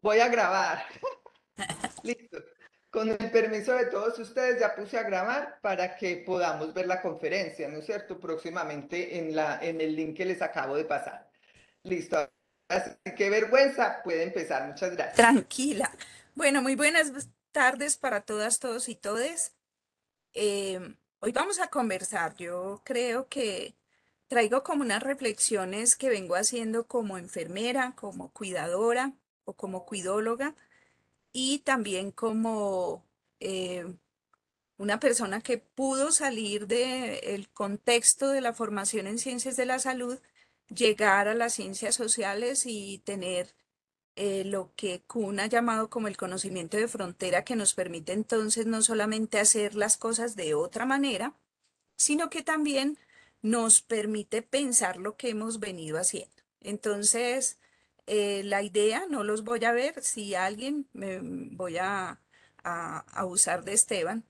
Voy a grabar. Listo. Con el permiso de todos ustedes ya puse a grabar para que podamos ver la conferencia, ¿no es cierto? Próximamente en el link que les acabo de pasar. Listo. Así que qué vergüenza. Puede empezar. Muchas gracias. Tranquila. Bueno, muy buenas tardes para todas, todos y todes. Hoy vamos a conversar. Yo creo que traigo como unas reflexiones que vengo haciendo como enfermera, como cuidadora o como cuidóloga y también como una persona que pudo salir del contexto de la formación en ciencias de la salud, llegar a las ciencias sociales y tener lo que Kuhn ha llamado como el conocimiento de frontera, que nos permite entonces no solamente hacer las cosas de otra manera, sino que también nos permite pensar lo que hemos venido haciendo. Entonces, la idea, no los voy a ver, si alguien me voy a usar de Esteban.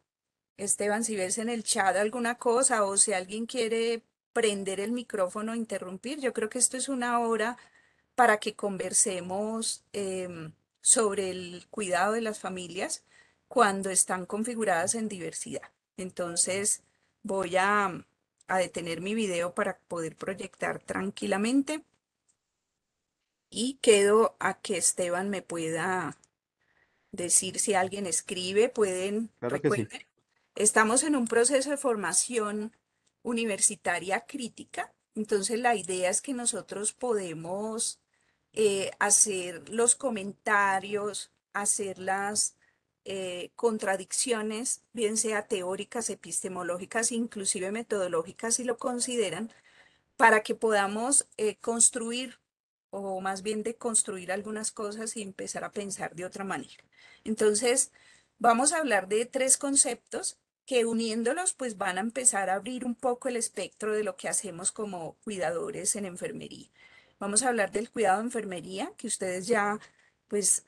Esteban, si ves en el chat alguna cosa o si alguien quiere prender el micrófono o interrumpir, yo creo que esto es una hora para que conversemos sobre el cuidado de las familias cuando están configuradas en diversidad. Entonces voy a detener mi video para poder proyectar tranquilamente y quedo a que Esteban me pueda decir si alguien escribe. Pueden, Claro que sí. recuerden, estamos en un proceso de formación universitaria crítica, entonces la idea es que nosotros podemos hacer los comentarios, hacer las contradicciones, bien sea teóricas, epistemológicas, inclusive metodológicas, si lo consideran, para que podamos construir o más bien de construir algunas cosas y empezar a pensar de otra manera. Entonces, vamos a hablar de tres conceptos que uniéndolos pues van a empezar a abrir un poco el espectro de lo que hacemos como cuidadores en enfermería. Vamos a hablar del cuidado de enfermería, que ustedes ya pues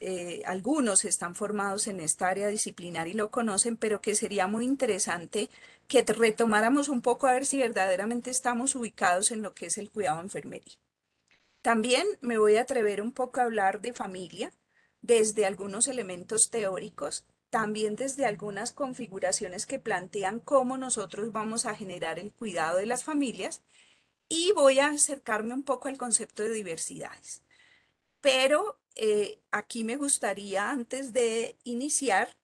algunos están formados en esta área disciplinar y lo conocen, pero que sería muy interesante que retomáramos un poco a ver si verdaderamente estamos ubicados en lo que es el cuidado de enfermería. También me voy a atrever un poco a hablar de familia desde algunos elementos teóricos, también desde algunas configuraciones que plantean cómo nosotros vamos a generar el cuidado de las familias y voy a acercarme un poco al concepto de diversidades. Pero aquí me gustaría, antes de iniciar,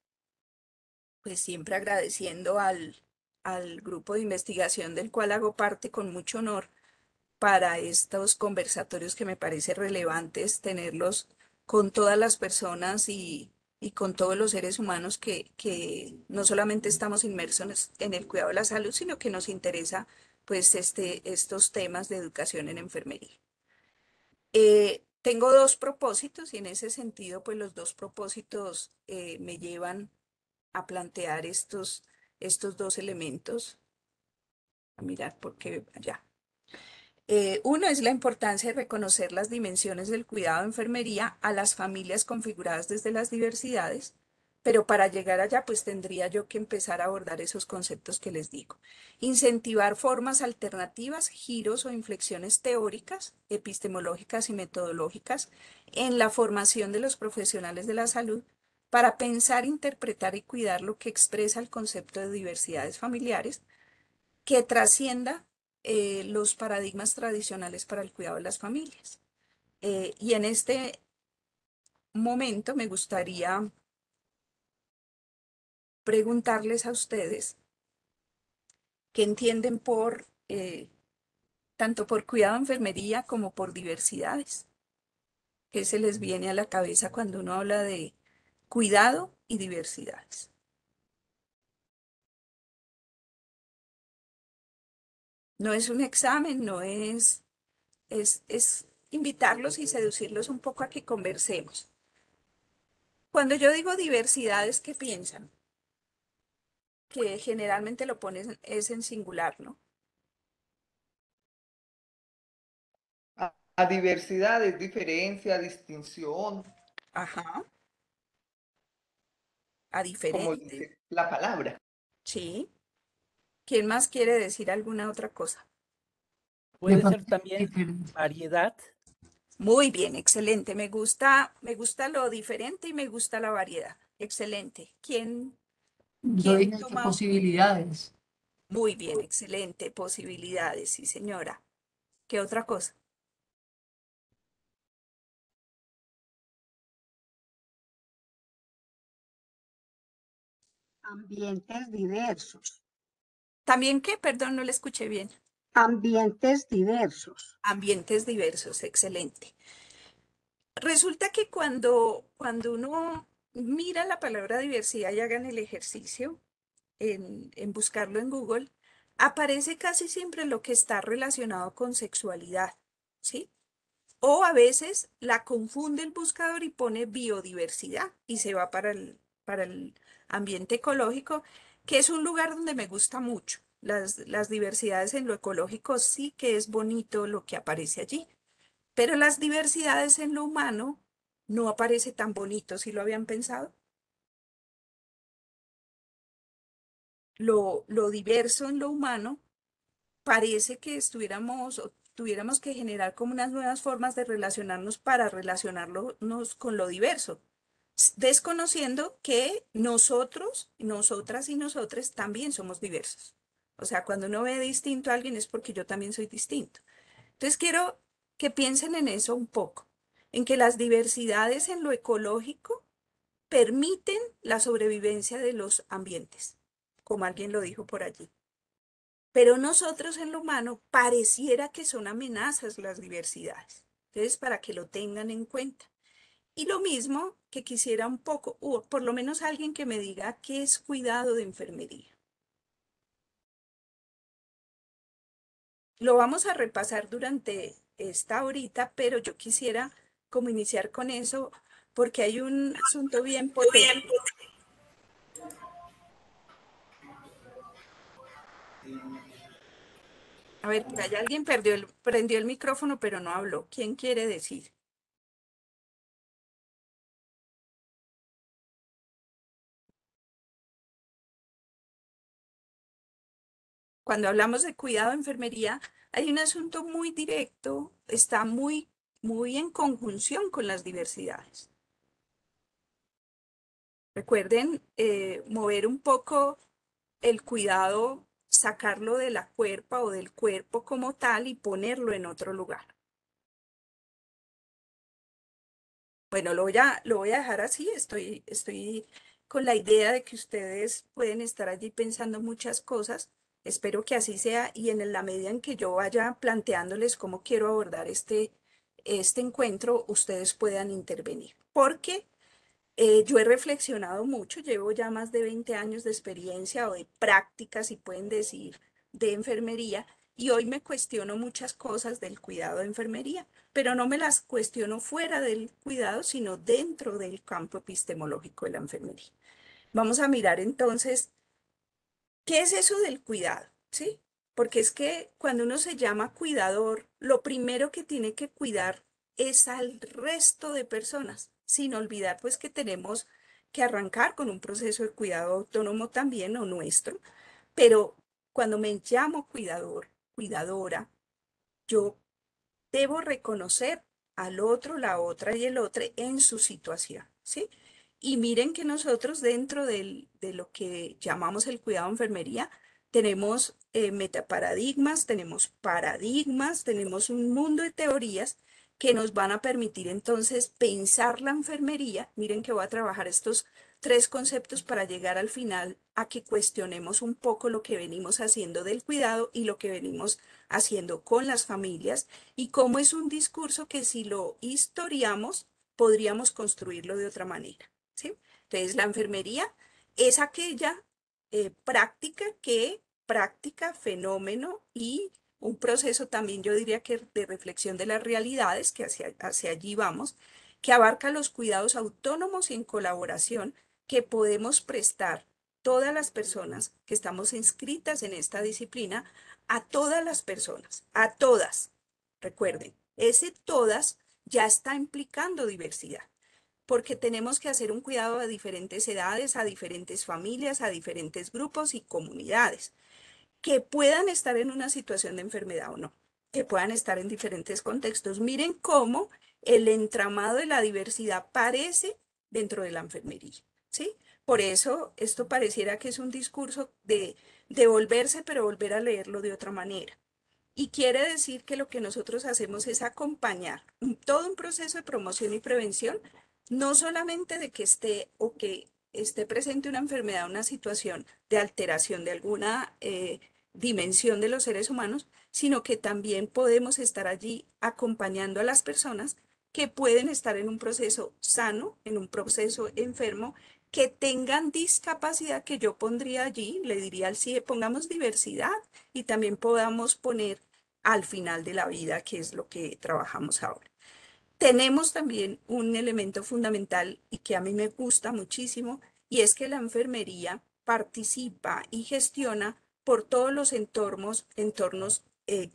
pues siempre agradeciendo al grupo de investigación del cual hago parte con mucho honor para estos conversatorios que me parece relevantes tenerlos con todas las personas y con todos los seres humanos que no solamente estamos inmersos en el cuidado de la salud, sino que nos interesa pues estos temas de educación en enfermería. Tengo dos propósitos y en ese sentido pues los dos propósitos me llevan a plantear estos dos elementos, a mirar porque ya. Uno es la importancia de reconocer las dimensiones del cuidado de enfermería a las familias configuradas desde las diversidades, pero para llegar allá pues tendría yo que empezar a abordar esos conceptos que les digo. Incentivar formas alternativas, giros o inflexiones teóricas, epistemológicas y metodológicas en la formación de los profesionales de la salud para pensar, interpretar y cuidar lo que expresa el concepto de diversidades familiares que trascienda los paradigmas tradicionales para el cuidado de las familias. Y en este momento me gustaría preguntarles a ustedes qué entienden por tanto por cuidado de enfermería como por diversidades. ¿Qué se les viene a la cabeza cuando uno habla de cuidado y diversidades? No es un examen, no es, es invitarlos y seducirlos un poco a que conversemos. Cuando yo digo diversidades, ¿qué piensan? Que generalmente lo pones es en singular, ¿no? A diversidad es diferencia, distinción, Ajá, a como diferente, dice la palabra. sí. ¿Quién más quiere decir alguna otra cosa? Puede ser también variedad. Muy bien, excelente. Me gusta lo diferente y me gusta la variedad. Excelente. Yo ¿Quién dije que toma? posibilidades, Muy bien, excelente. Posibilidades, sí, señora. ¿Qué otra cosa? ambientes diversos, ¿También qué? Perdón, no le escuché bien. ambientes diversos. Ambientes diversos, excelente. Resulta que cuando uno mira la palabra diversidad y hagan el ejercicio en buscarlo en Google, aparece casi siempre lo que está relacionado con sexualidad, ¿sí? O a veces la confunde el buscador y pone biodiversidad y se va para el ambiente ecológico, que es un lugar donde me gusta mucho. Las diversidades en lo ecológico sí que es bonito lo que aparece allí, pero las diversidades en lo humano no aparece tan bonito, si lo habían pensado. Lo diverso en lo humano parece que estuviéramos o tuviéramos que generar como unas nuevas formas de relacionarnos para relacionarnos con lo diverso, desconociendo que nosotros, nosotras y nosotres también somos diversos. O sea, cuando uno ve distinto a alguien es porque yo también soy distinto. Entonces quiero que piensen en eso un poco, en que las diversidades en lo ecológico permiten la sobrevivencia de los ambientes, como alguien lo dijo por allí. Pero nosotros en lo humano pareciera que son amenazas las diversidades. Entonces, para que lo tengan en cuenta. Y lo mismo que quisiera un poco, o por lo menos alguien que me diga qué es cuidado de enfermería. Lo vamos a repasar durante esta horita, pero yo quisiera como iniciar con eso porque hay un asunto bien potente. A ver, por allá alguien prendió el micrófono, pero no habló. ¿Quién quiere decir? Cuando hablamos de cuidado de enfermería, hay un asunto muy directo, está muy en conjunción con las diversidades. Recuerden mover un poco el cuidado, sacarlo de la cuerpa o del cuerpo como tal y ponerlo en otro lugar. Bueno, lo voy a dejar así. Estoy con la idea de que ustedes pueden estar allí pensando muchas cosas. Espero que así sea y en la medida en que yo vaya planteándoles cómo quiero abordar este encuentro, ustedes puedan intervenir. Porque yo he reflexionado mucho, llevo ya más de 20 años de experiencia o de práctica, si pueden decir, de enfermería, y hoy me cuestiono muchas cosas del cuidado de enfermería, pero no me las cuestiono fuera del cuidado, sino dentro del campo epistemológico de la enfermería. Vamos a mirar entonces, ¿qué es eso del cuidado? ¿Sí? Porque es que cuando uno se llama cuidador, lo primero que tiene que cuidar es al resto de personas, sin olvidar pues que tenemos que arrancar con un proceso de cuidado autónomo también o nuestro, pero cuando me llamo cuidador, cuidadora, yo debo reconocer al otro, la otra y el otro en su situación, ¿sí? Y miren que nosotros dentro de lo que llamamos el cuidado de enfermería, tenemos metaparadigmas, tenemos paradigmas, tenemos un mundo de teorías que nos van a permitir entonces pensar la enfermería. Miren que voy a trabajar estos tres conceptos para llegar al final a que cuestionemos un poco lo que venimos haciendo del cuidado y lo que venimos haciendo con las familias y cómo es un discurso que si lo historiamos, podríamos construirlo de otra manera, ¿sí? Entonces, la enfermería es aquella práctica, fenómeno y un proceso también, yo diría que de reflexión de las realidades, que hacia allí vamos, que abarca los cuidados autónomos y en colaboración que podemos prestar todas las personas que estamos inscritas en esta disciplina, a todas las personas, a todas. Recuerden, ese todas ya está implicando diversidad, porque tenemos que hacer un cuidado a diferentes edades, a diferentes familias, a diferentes grupos y comunidades, que puedan estar en una situación de enfermedad o no, que puedan estar en diferentes contextos. Miren cómo el entramado de la diversidad aparece dentro de la enfermería, ¿sí? Por eso esto pareciera que es un discurso de devolverse, pero volver a leerlo de otra manera. Y quiere decir que lo que nosotros hacemos es acompañar todo un proceso de promoción y prevención, no solamente de que esté o que esté presente una enfermedad, una situación de alteración de alguna dimensión de los seres humanos, sino que también podemos estar allí acompañando a las personas que pueden estar en un proceso sano, en un proceso enfermo, que tengan discapacidad que yo pondría allí, le diría al CIE, pongamos diversidad y también podamos poner al final de la vida, que es lo que trabajamos ahora. Tenemos también un elemento fundamental y que a mí me gusta muchísimo, y es que la enfermería participa y gestiona por todos los entornos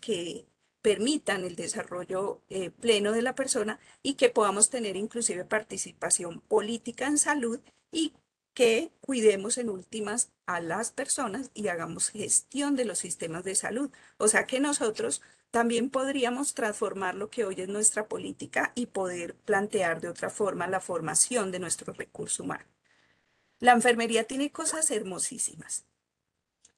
que permitan el desarrollo pleno de la persona y que podamos tener inclusive participación política en salud y que cuidemos en últimas a las personas y hagamos gestión de los sistemas de salud. O sea que nosotros también podríamos transformar lo que hoy es nuestra política y poder plantear de otra forma la formación de nuestro recurso humano. La enfermería tiene cosas hermosísimas,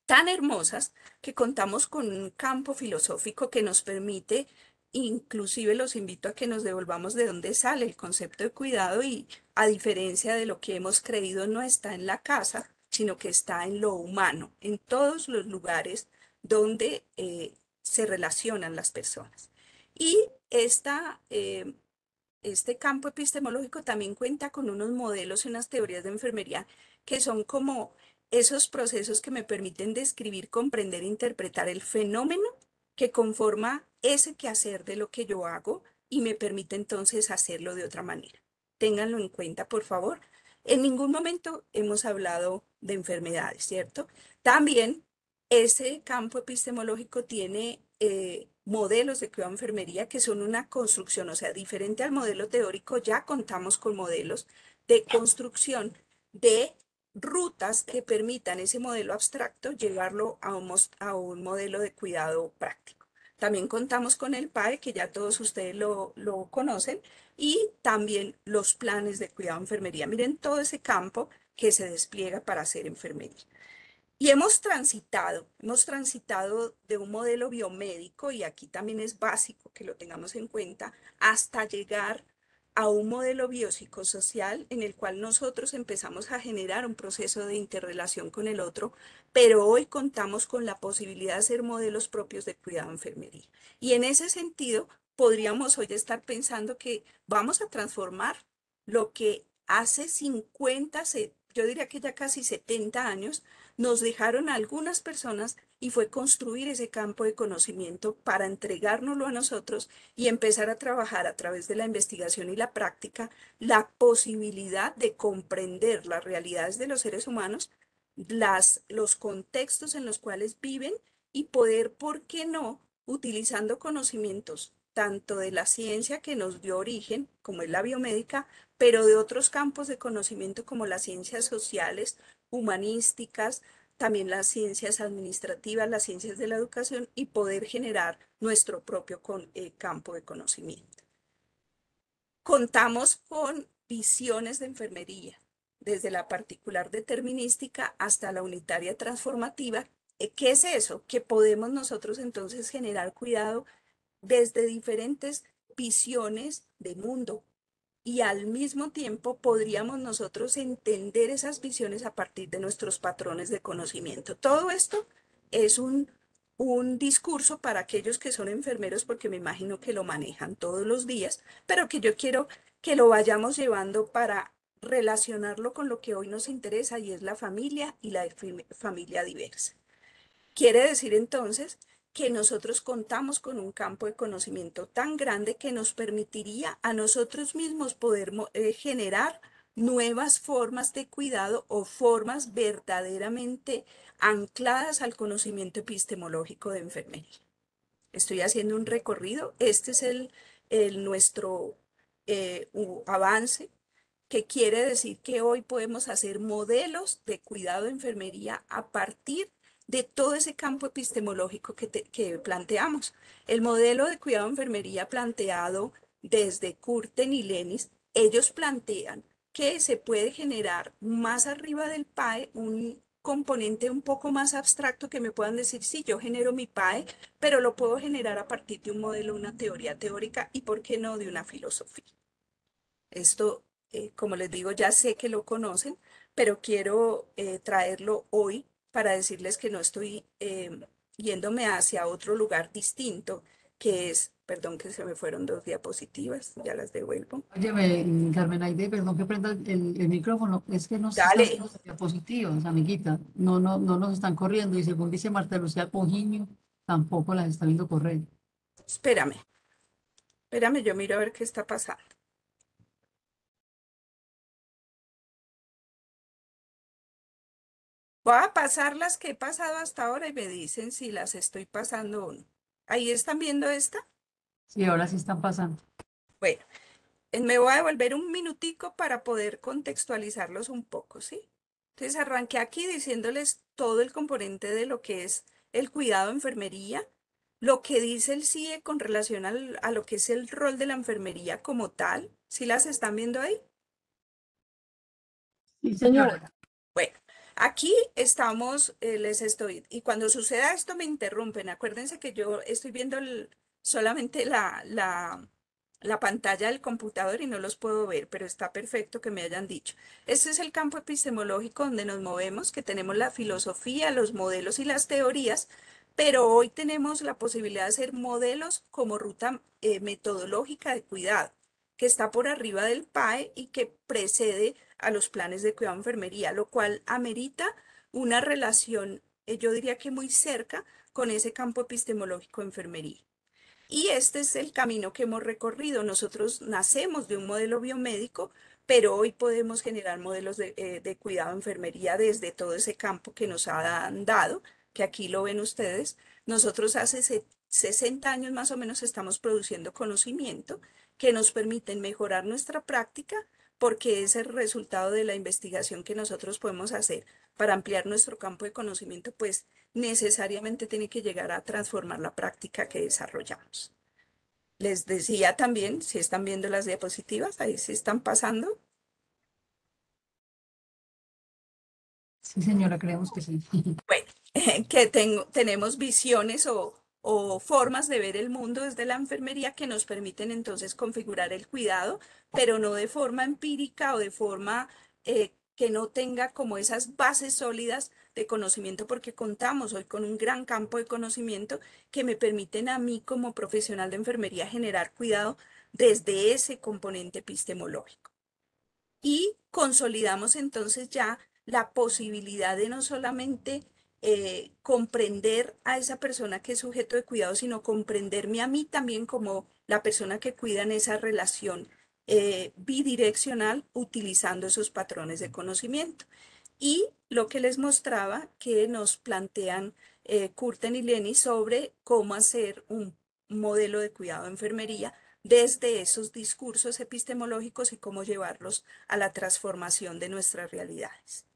tan hermosas que contamos con un campo filosófico que nos permite, inclusive los invito a que nos devolvamos de dónde sale el concepto de cuidado y a diferencia de lo que hemos creído no está en la casa, sino que está en lo humano, en todos los lugares donde se relacionan las personas. Y este campo epistemológico también cuenta con unos modelos y unas teorías de enfermería que son como esos procesos que me permiten describir, comprender e interpretar el fenómeno que conforma ese quehacer de lo que yo hago y me permite entonces hacerlo de otra manera. Ténganlo en cuenta, por favor. En ningún momento hemos hablado de enfermedades, ¿cierto? También ese campo epistemológico tiene modelos de cuidado de enfermería que son una construcción, o sea, diferente al modelo teórico, ya contamos con modelos de construcción de rutas que permitan ese modelo abstracto llevarlo a un modelo de cuidado práctico. También contamos con el PAE, que ya todos ustedes lo conocen, y también los planes de cuidado de enfermería. Miren todo ese campo que se despliega para hacer enfermería. Y hemos transitado de un modelo biomédico, y aquí también es básico que lo tengamos en cuenta, hasta llegar a un modelo biopsicosocial en el cual nosotros empezamos a generar un proceso de interrelación con el otro, pero hoy contamos con la posibilidad de hacer modelos propios de cuidado de enfermería. Y en ese sentido, podríamos hoy estar pensando que vamos a transformar lo que hace 50, yo diría que ya casi 70 años, nos dejaron a algunas personas y fue construir ese campo de conocimiento para entregárnoslo a nosotros y empezar a trabajar a través de la investigación y la práctica la posibilidad de comprender las realidades de los seres humanos, los contextos en los cuales viven y poder, ¿por qué no?, utilizando conocimientos tanto de la ciencia que nos dio origen, como es la biomédica, pero de otros campos de conocimiento como las ciencias sociales, humanísticas, también las ciencias administrativas, las ciencias de la educación y poder generar nuestro propio campo de conocimiento. Contamos con visiones de enfermería, desde la particular determinística hasta la unitaria transformativa. ¿Qué es eso? Que podemos nosotros entonces generar cuidado desde diferentes visiones de mundo y al mismo tiempo podríamos nosotros entender esas visiones a partir de nuestros patrones de conocimiento. Todo esto es un discurso para aquellos que son enfermeros, porque me imagino que lo manejan todos los días, pero que yo quiero que lo vayamos llevando para relacionarlo con lo que hoy nos interesa y es la familia y la familia diversa. Quiere decir entonces que nosotros contamos con un campo de conocimiento tan grande que nos permitiría a nosotros mismos poder generar nuevas formas de cuidado o formas verdaderamente ancladas al conocimiento epistemológico de enfermería. Estoy haciendo un recorrido. Este es nuestro avance, que quiere decir que hoy podemos hacer modelos de cuidado de enfermería a partir de todo ese campo epistemológico que planteamos. El modelo de cuidado de enfermería planteado desde Curten y Lenis, ellos plantean que se puede generar más arriba del PAE un componente un poco más abstracto que me puedan decir, sí, yo genero mi PAE, pero lo puedo generar a partir de un modelo, una teoría teórica y, ¿por qué no, de una filosofía? Esto, como les digo, ya sé que lo conocen, pero quiero traerlo hoy para decirles que no estoy yéndome hacia otro lugar distinto, que es, perdón que se me fueron dos diapositivas, ya las devuelvo. Óyeme, Carmen Aide, perdón que prenda el micrófono, es que nos están Dale, viendo las diapositivas, amiguita, no nos están corriendo y según dice Marta Lucía Cojiño, tampoco las está viendo correr. espérame, yo miro a ver qué está pasando. Voy a pasar las que he pasado hasta ahora y me dicen si las estoy pasando o no. ¿Ahí están viendo esta? Sí, ahora sí están pasando. Bueno, me voy a devolver un minutico para poder contextualizarlos un poco, ¿sí? Entonces arranqué aquí diciéndoles todo el componente de lo que es el cuidado de enfermería, lo que dice el CIE con relación a lo que es el rol de la enfermería como tal. ¿Sí las están viendo ahí? Sí, señora. Señora, Bueno, aquí estamos, les estoy, y cuando suceda esto me interrumpen. Acuérdense que yo estoy viendo solamente la pantalla del computador y no los puedo ver, pero está perfecto que me hayan dicho. Este es el campo epistemológico donde nos movemos, que tenemos la filosofía, los modelos y las teorías, pero hoy tenemos la posibilidad de hacer modelos como ruta metodológica de cuidado, que está por arriba del PAE y que precede a los planes de cuidado de enfermería, lo cual amerita una relación, yo diría que muy cerca, con ese campo epistemológico de enfermería. Y este es el camino que hemos recorrido. Nosotros nacemos de un modelo biomédico, pero hoy podemos generar modelos de cuidado de enfermería desde todo ese campo que nos han dado, que aquí lo ven ustedes. Nosotros hace 60 años más o menos estamos produciendo conocimiento que nos permiten mejorar nuestra práctica porque es el resultado de la investigación que nosotros podemos hacer para ampliar nuestro campo de conocimiento, pues necesariamente tiene que llegar a transformar la práctica que desarrollamos. Les decía también, si están viendo las diapositivas, ahí se están pasando. Sí, señora, creemos que sí. Bueno, que tenemos visiones o formas de ver el mundo desde la enfermería que nos permiten entonces configurar el cuidado, pero no de forma empírica o de forma que no tenga como esas bases sólidas de conocimiento, porque contamos hoy con un gran campo de conocimiento que me permiten a mí como profesional de enfermería generar cuidado desde ese componente epistemológico. Y consolidamos entonces ya la posibilidad de no solamente comprender a esa persona que es sujeto de cuidado, sino comprenderme a mí también como la persona que cuida en esa relación bidireccional utilizando esos patrones de conocimiento. Y lo que les mostraba que nos plantean Curten y Lenny sobre cómo hacer un modelo de cuidado de enfermería desde esos discursos epistemológicos y cómo llevarlos a la transformación de nuestras realidades.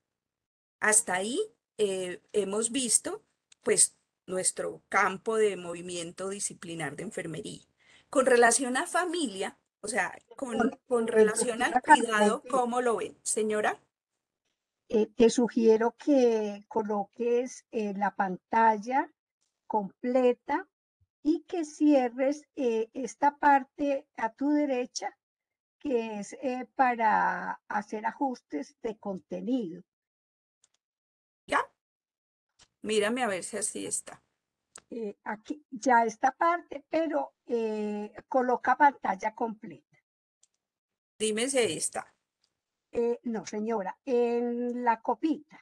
Hasta ahí hemos visto, pues, nuestro campo de movimiento disciplinar de enfermería. Con relación a familia, o sea, con relación al doctora Carmen, cuidado, ¿cómo lo ven, señora? te sugiero que coloques la pantalla completa y que cierres esta parte a tu derecha, que es para hacer ajustes de contenido. ¿Ya? Mírame a ver si así está. Aquí ya esta parte, pero coloca pantalla completa. Dime si ahí está. No, señora, en la copita,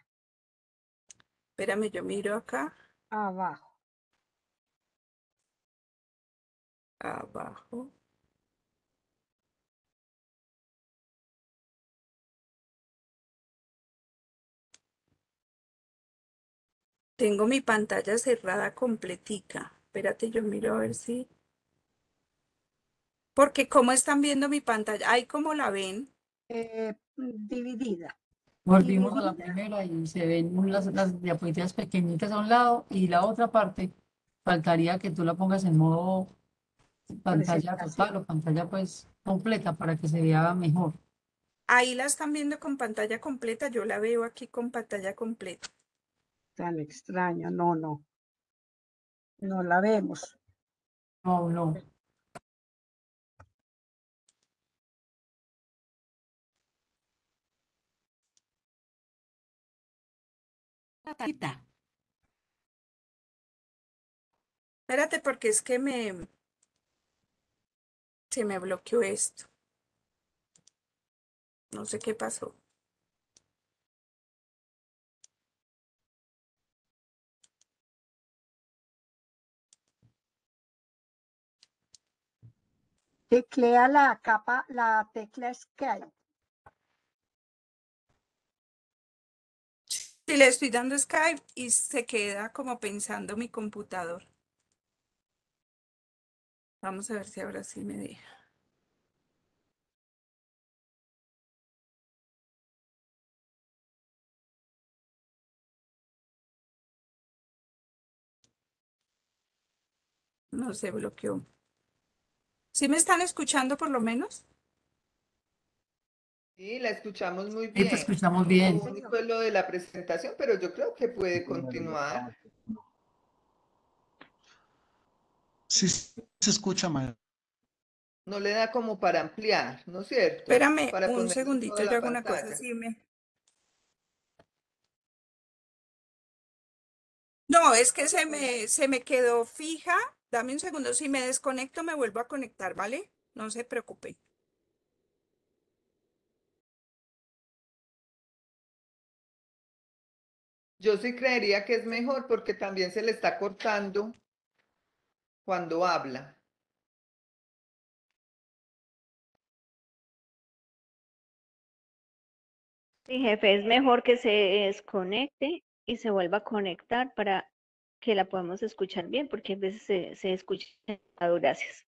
Espérame, yo miro acá, abajo. abajo. Tengo mi pantalla cerrada completica. Espérate, yo miro a ver si. Porque ¿cómo están viendo mi pantalla? Ay, ¿cómo la ven? Dividida. Volvimos a la primera y se ven las diapositivas pequeñitas a un lado y la otra parte faltaría que tú la pongas en modo pantalla total o pantalla pues completa para que se vea mejor. Ahí la están viendo con pantalla completa, yo la veo aquí con pantalla completa. Tan extraño, no, no, no la vemos. No, no. Espérate porque es que se me bloqueó esto. No sé qué pasó. Teclea la capa, la tecla Escape. Si le estoy dando Skype y se queda como pensando mi computador. Vamos a ver si ahora sí me deja. No se bloqueó. ¿Sí me están escuchando por lo menos? Sí, la escuchamos muy Sí, te bien. escuchamos Lo bien. único es lo de la presentación, pero yo creo que puede continuar. Sí se escucha mal. No le da como para ampliar, ¿no es cierto? Espérame Para un ponerle segundito, toda yo la hago una cosa. pantalla. No, es que se me quedó fija. Dame un segundo. Si me desconecto, me vuelvo a conectar, ¿vale? No se preocupe. Yo sí creería que es mejor porque también se le está cortando cuando habla. Sí, jefe, es mejor que se desconecte y se vuelva a conectar para que la podamos escuchar bien, porque a veces se escucha. Gracias.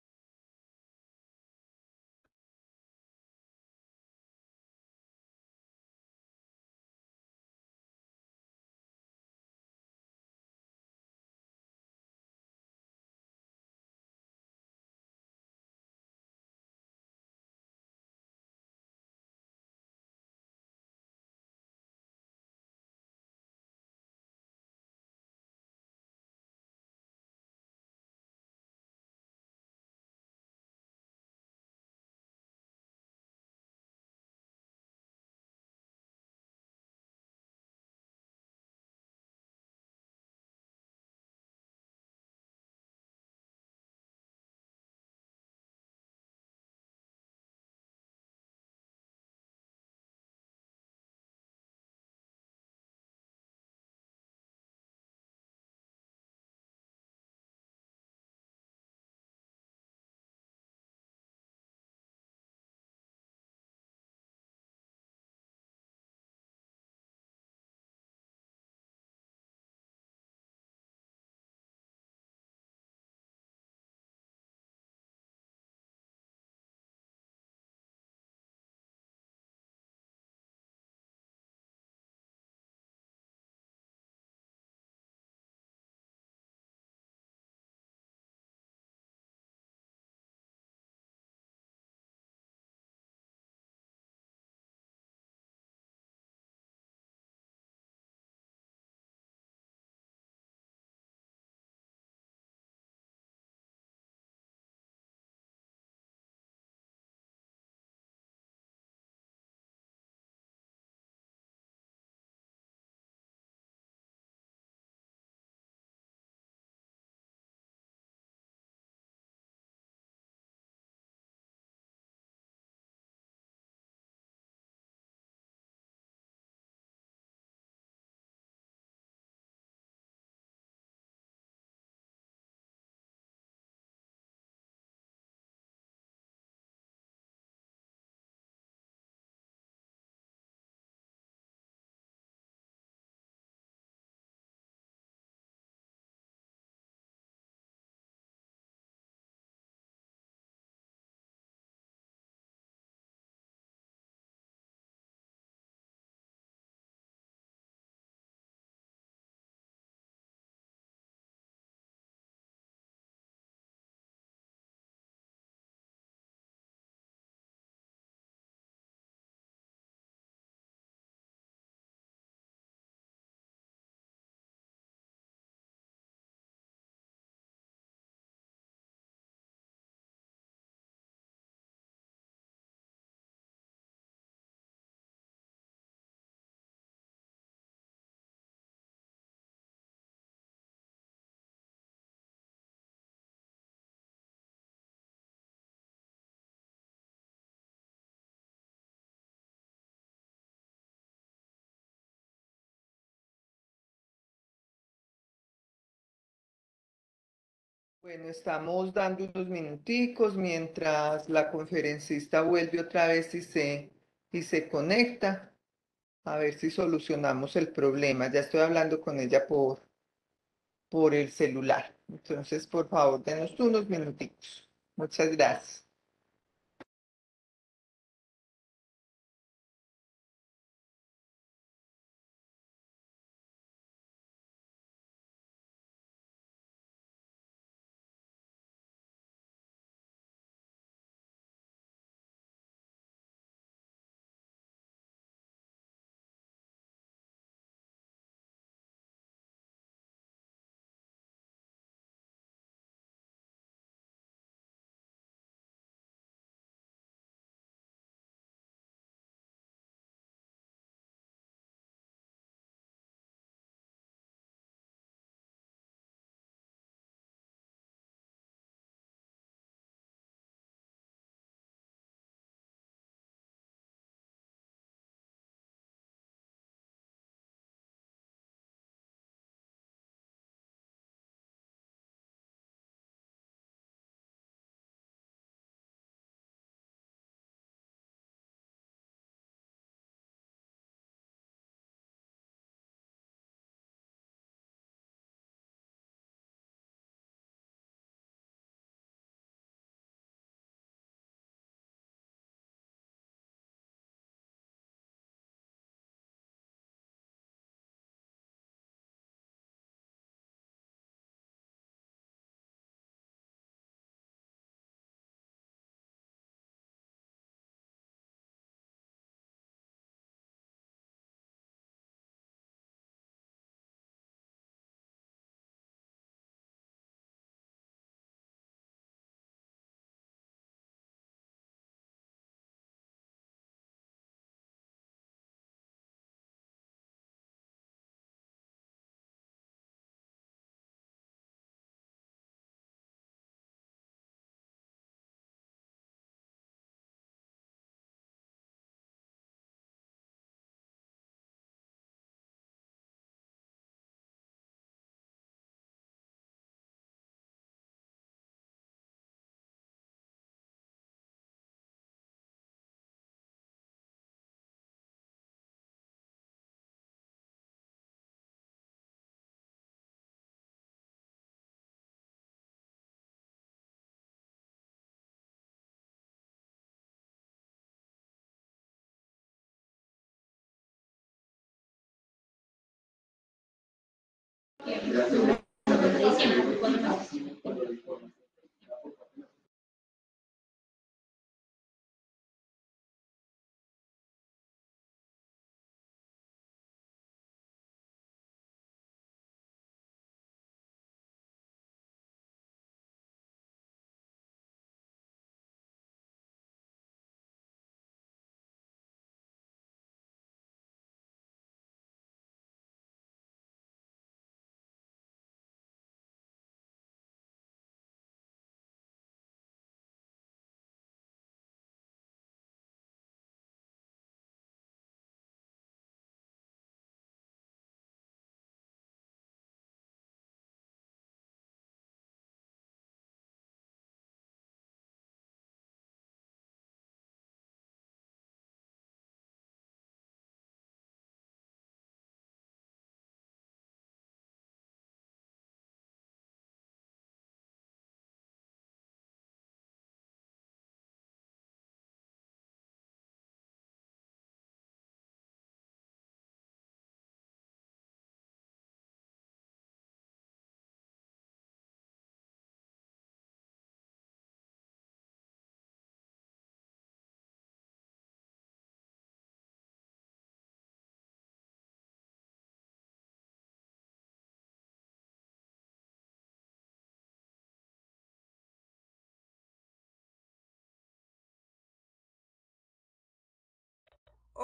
Bueno, estamos dando unos minuticos mientras la conferencista vuelve otra vez y se conecta, a ver si solucionamos el problema. Ya estoy hablando con ella por el celular. Entonces, por favor, denos unos minuticos. Muchas gracias.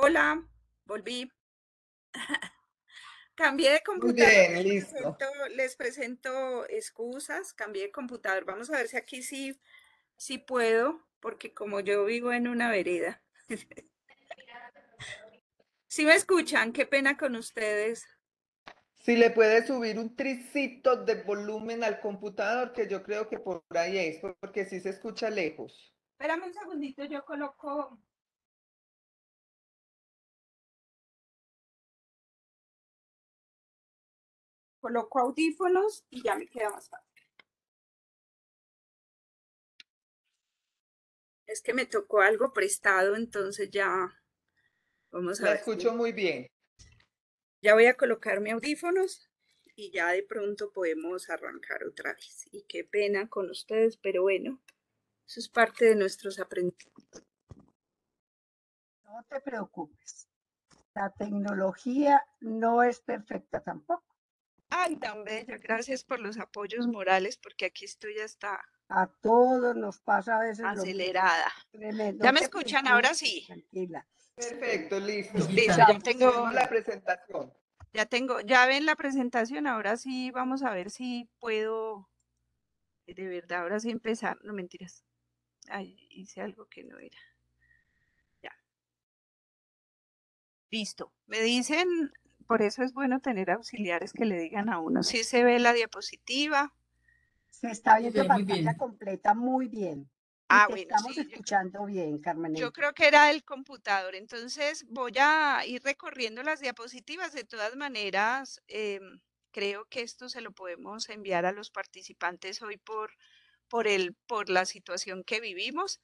Hola, volví. Cambié de Muy computador, bien, listo. les presento excusas, cambié de computador. Vamos a ver si aquí sí puedo, porque como yo vivo en una vereda. Si me escuchan, qué pena con ustedes. Si le puede subir un tricito de volumen al computador, que yo creo que por ahí es, porque sí se escucha lejos. Espérame un segundito, yo coloco audífonos y ya me queda más fácil. Es que me tocó algo prestado, entonces ya vamos a La ver. escucho muy bien. Ya voy a colocarme audífonos y ya de pronto podemos arrancar otra vez. Y qué pena con ustedes, pero bueno, eso es parte de nuestros aprendizajes. No te preocupes. La tecnología no es perfecta tampoco. Ay, tan bella, gracias por los apoyos morales, porque aquí estoy hasta A todos nos pasa a veces lo mismo. acelerada. Tremendo. ¿Ya No me te escuchan ahora? preocupes, Sí. tranquila. Perfecto, listo. Listo, Amiguita, Tenemos la presentación. ya ven la presentación, ahora sí vamos a ver si puedo, de verdad, ahora sí empezar, no mentiras. Ay, hice algo que no era. Ya. Listo. Me dicen, por eso es bueno tener auxiliares que le digan a uno si se ve la diapositiva. Se está sí, viendo ve muy pantalla bien. completa muy bien. Y Ah, te bueno, estamos sí, escuchando bien, yo Carmen. creo que era el computador. Entonces voy a ir recorriendo las diapositivas. De todas maneras, creo que esto se lo podemos enviar a los participantes hoy por la situación que vivimos.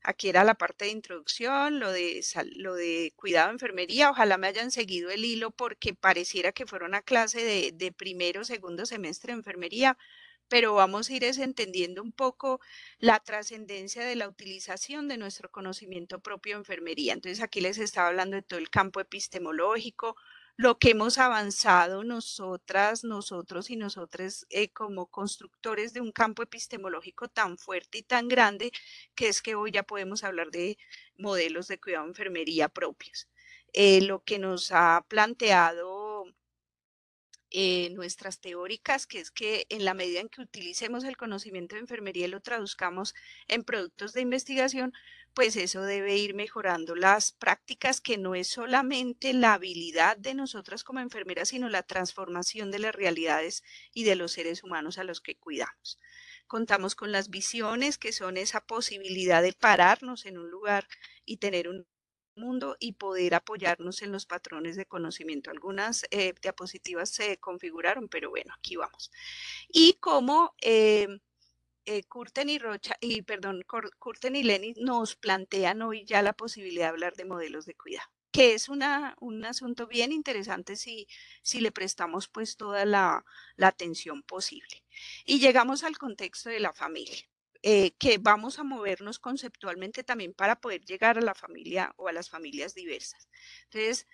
Aquí era la parte de introducción, lo de cuidado de enfermería. Ojalá me hayan seguido el hilo porque pareciera que fuera una clase de primero o segundo semestre de enfermería, pero vamos a ir entendiendo un poco la trascendencia de la utilización de nuestro conocimiento propio de enfermería. Entonces aquí les estaba hablando de todo el campo epistemológico, lo que hemos avanzado nosotras, nosotros y nosotros como constructores de un campo epistemológico tan fuerte y tan grande, que es que hoy ya podemos hablar de modelos de cuidado de enfermería propios. Lo que nos ha planteado nuestras teóricas, que es que en la medida en que utilicemos el conocimiento de enfermería y lo traduzcamos en productos de investigación, pues eso debe ir mejorando las prácticas, que no es solamente la habilidad de nosotras como enfermeras, sino la transformación de las realidades y de los seres humanos a los que cuidamos. Contamos con las visiones, que son esa posibilidad de pararnos en un lugar y tener un mundo y poder apoyarnos en los patrones de conocimiento. Algunas diapositivas se configuraron, pero bueno, aquí vamos. Y como Curten y Curten y Lenny nos plantean hoy ya la posibilidad de hablar de modelos de cuidado, que es un asunto bien interesante si le prestamos pues toda la atención posible. Y llegamos al contexto de la familia. Que vamos a movernos conceptualmente también para poder llegar a la familia o a las familias diversas. Entonces,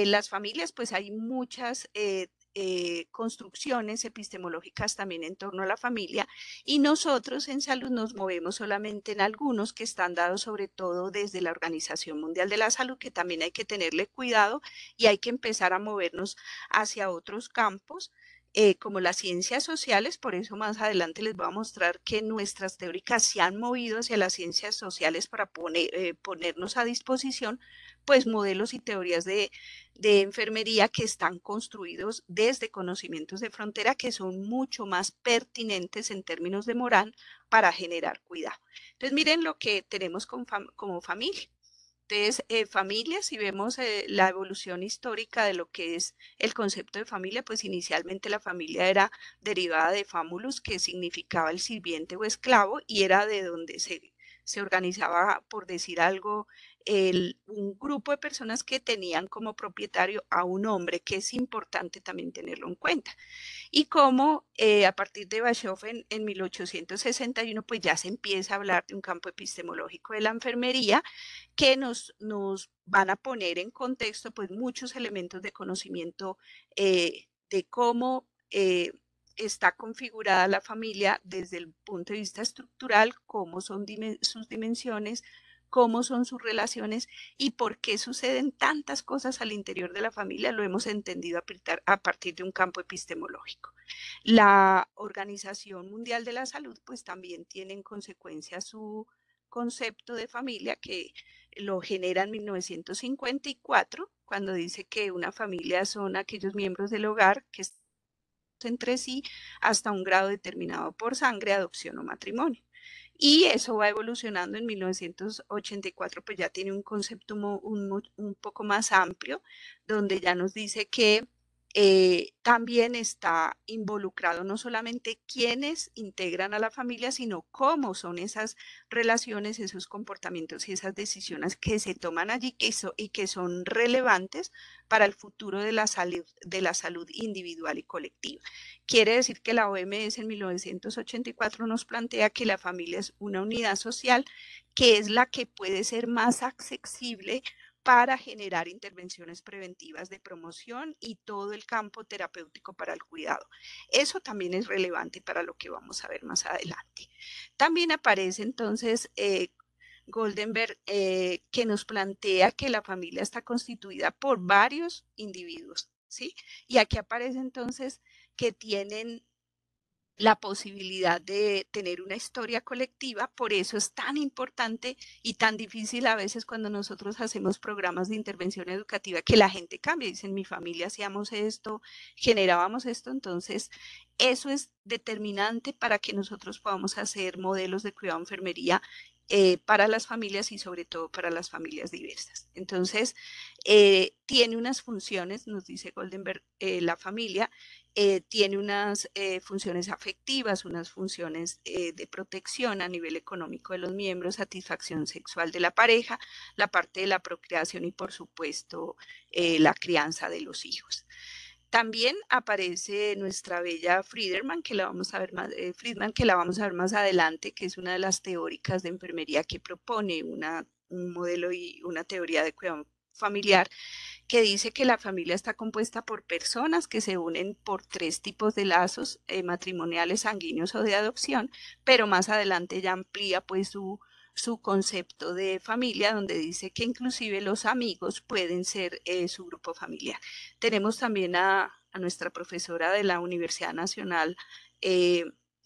las familias, pues hay muchas construcciones epistemológicas también en torno a la familia, y nosotros en salud nos movemos solamente en algunos que están dados sobre todo desde la Organización Mundial de la Salud, que también hay que tenerle cuidado y hay que empezar a movernos hacia otros campos como las ciencias sociales. Por eso más adelante les voy a mostrar que nuestras teóricas se han movido hacia las ciencias sociales para ponernos a disposición pues modelos y teorías de enfermería que están construidos desde conocimientos de frontera, que son mucho más pertinentes en términos de moral para generar cuidado. Entonces miren lo que tenemos como familia. Entonces, familia, si vemos la evolución histórica de lo que es el concepto de familia, pues inicialmente la familia era derivada de famulus, que significaba el sirviente o esclavo, y era de donde se organizaba, por decir algo, un grupo de personas que tenían como propietario a un hombre, que es importante también tenerlo en cuenta. Y como a partir de Bashoff en 1861, pues ya se empieza a hablar de un campo epistemológico de la enfermería, que nos van a poner en contexto pues muchos elementos de conocimiento de cómo está configurada la familia desde el punto de vista estructural, cómo son sus dimensiones, cómo son sus relaciones y por qué suceden tantas cosas al interior de la familia. Lo hemos entendido a partir de un campo epistemológico. La Organización Mundial de la Salud pues también tiene en consecuencia su concepto de familia que lo genera en 1954, cuando dice que una familia son aquellos miembros del hogar que están entre sí hasta un grado determinado por sangre, adopción o matrimonio. Y eso va evolucionando en 1984, pues ya tiene un concepto un poco más amplio, donde ya nos dice que también está involucrado no solamente quienes integran a la familia, sino cómo son esas relaciones, esos comportamientos y esas decisiones que se toman allí y que son relevantes para el futuro de la salud individual y colectiva. Quiere decir que la OMS en 1984 nos plantea que la familia es una unidad social que es la que puede ser más accesible para generar intervenciones preventivas de promoción y todo el campo terapéutico para el cuidado. Eso también es relevante para lo que vamos a ver más adelante. También aparece entonces Goldenberg, que nos plantea que la familia está constituida por varios individuos, ¿sí? Y aquí aparece entonces que tienen la posibilidad de tener una historia colectiva, por eso es tan importante y tan difícil a veces cuando nosotros hacemos programas de intervención educativa que la gente cambia, dicen mi familia hacíamos esto, generábamos esto, entonces eso es determinante para que nosotros podamos hacer modelos de cuidado de enfermería para las familias y sobre todo para las familias diversas. Entonces, tiene unas funciones, nos dice Goldenberg, la familia, tiene unas funciones afectivas, unas funciones de protección a nivel económico de los miembros, satisfacción sexual de la pareja, la parte de la procreación y por supuesto la crianza de los hijos. También aparece nuestra bella Friedman, que la vamos a ver Friedman, que la vamos a ver más adelante, que es una de las teóricas de enfermería que propone un modelo y una teoría de cuidado familiar, que dice que la familia está compuesta por personas que se unen por 3 tipos de lazos matrimoniales, sanguíneos o de adopción, pero más adelante ya amplía pues su concepto de familia, donde dice que inclusive los amigos pueden ser su grupo familiar. Tenemos también a nuestra profesora de la Universidad Nacional,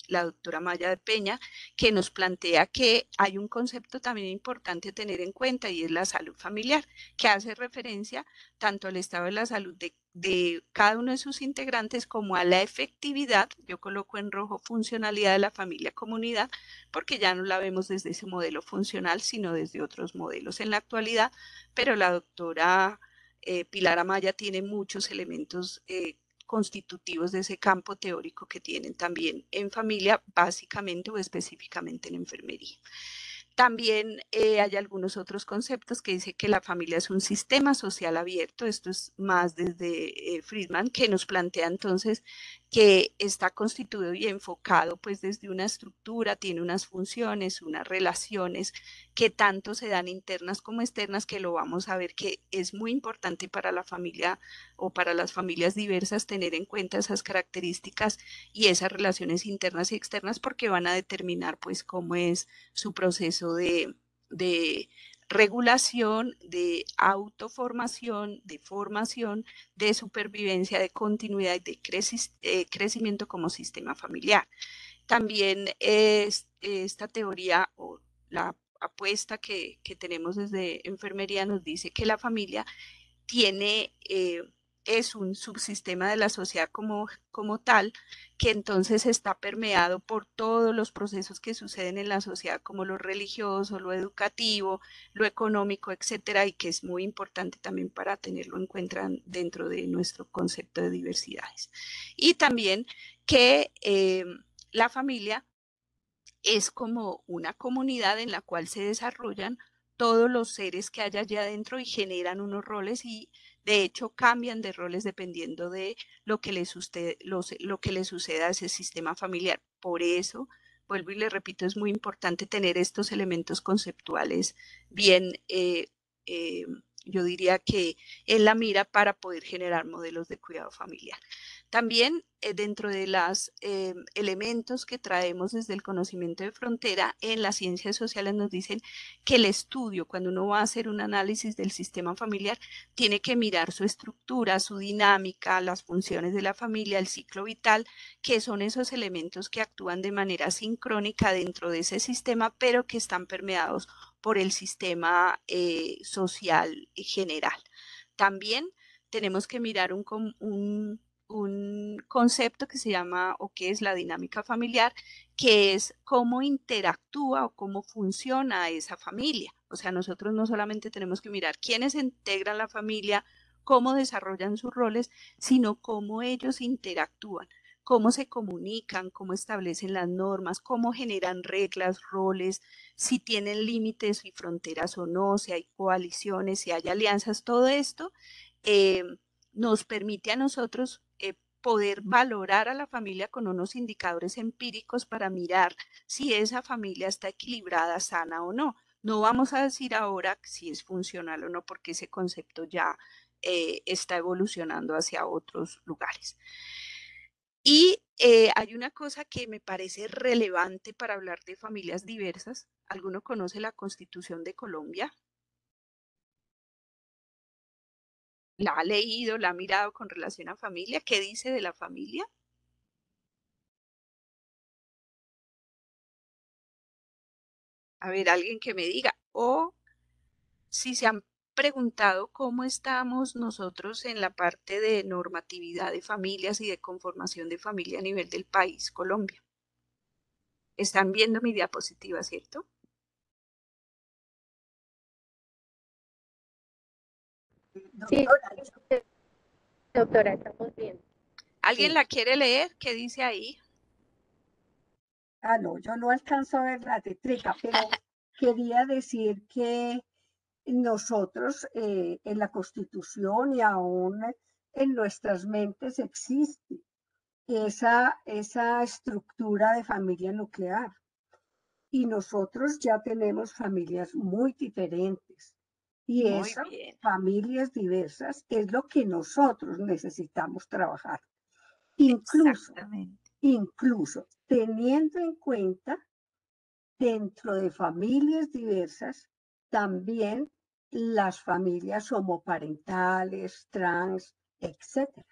la doctora Maya de Peña, que nos plantea que hay un concepto también importante a tener en cuenta y es la salud familiar, que hace referencia tanto al estado de la salud de cada uno de sus integrantes como a la efectividad, yo coloco en rojo funcionalidad de la familia comunidad, porque ya no la vemos desde ese modelo funcional, sino desde otros modelos en la actualidad, pero la doctora Pilar Amaya tiene muchos elementos constitutivos de ese campo teórico que tienen también en familia, básicamente o específicamente en enfermería. También hay algunos otros conceptos que dice que la familia es un sistema social abierto, esto es más desde Friedman, que nos plantea entonces que está constituido y enfocado pues desde una estructura, tiene unas funciones, unas relaciones que tanto se dan internas como externas, que lo vamos a ver que es muy importante para la familia o para las familias diversas tener en cuenta esas características y esas relaciones internas y externas porque van a determinar pues cómo es su proceso de regulación, de autoformación, de formación, de supervivencia, de continuidad y de crecimiento como sistema familiar. También esta teoría o la apuesta que tenemos desde enfermería nos dice que la familia tiene, es un subsistema de la sociedad como tal, que entonces está permeado por todos los procesos que suceden en la sociedad, como lo religioso, lo educativo, lo económico, etcétera, y que es muy importante también para tenerlo en cuenta dentro de nuestro concepto de diversidades. Y también que la familia es como una comunidad en la cual se desarrollan todos los seres que hay allá adentro y generan unos roles y de hecho cambian de roles dependiendo de lo que le suceda a ese sistema familiar. Por eso, vuelvo y le repito, es muy importante tener estos elementos conceptuales bien yo diría que en la mira para poder generar modelos de cuidado familiar. También dentro de los elementos que traemos desde el conocimiento de frontera, en las ciencias sociales nos dicen que el estudio, cuando uno va a hacer un análisis del sistema familiar, tiene que mirar su estructura, su dinámica, las funciones de la familia, el ciclo vital, que son esos elementos que actúan de manera sincrónica dentro de ese sistema, pero que están permeados por el sistema social general. También tenemos que mirar un concepto que se llama o que es la dinámica familiar, que es cómo interactúa o cómo funciona esa familia. O sea, nosotros no solamente tenemos que mirar quiénes integran la familia, cómo desarrollan sus roles, sino cómo ellos interactúan, cómo se comunican, cómo establecen las normas, cómo generan reglas, roles, si tienen límites y fronteras o no, si hay coaliciones, si hay alianzas, todo esto nos permite a nosotros poder valorar a la familia con unos indicadores empíricos para mirar si esa familia está equilibrada, sana o no. No vamos a decir ahora si es funcional o no, porque ese concepto ya está evolucionando hacia otros lugares. Y hay una cosa que me parece relevante para hablar de familias diversas. ¿Alguno conoce la Constitución de Colombia? ¿La ha leído, la ha mirado con relación a familia? ¿Qué dice de la familia? A ver, alguien que me diga. O si se han preguntado cómo estamos nosotros en la parte de normatividad de familias y de conformación de familia a nivel del país, Colombia. Están viendo mi diapositiva, ¿cierto? Sí, Doctora, doctora, estamos viendo. ¿Alguien sí. la quiere leer? ¿Qué dice ahí? No, yo no alcanzo a ver la tetrica, pero quería decir que nosotros en la Constitución y aún en nuestras mentes existe esa estructura de familia nuclear. Y nosotros ya tenemos familias muy diferentes. Y Muy esas bien, familias diversas es lo que nosotros necesitamos trabajar. Incluso, exactamente. incluso teniendo en cuenta dentro de familias diversas, también las familias homoparentales, trans, etcétera.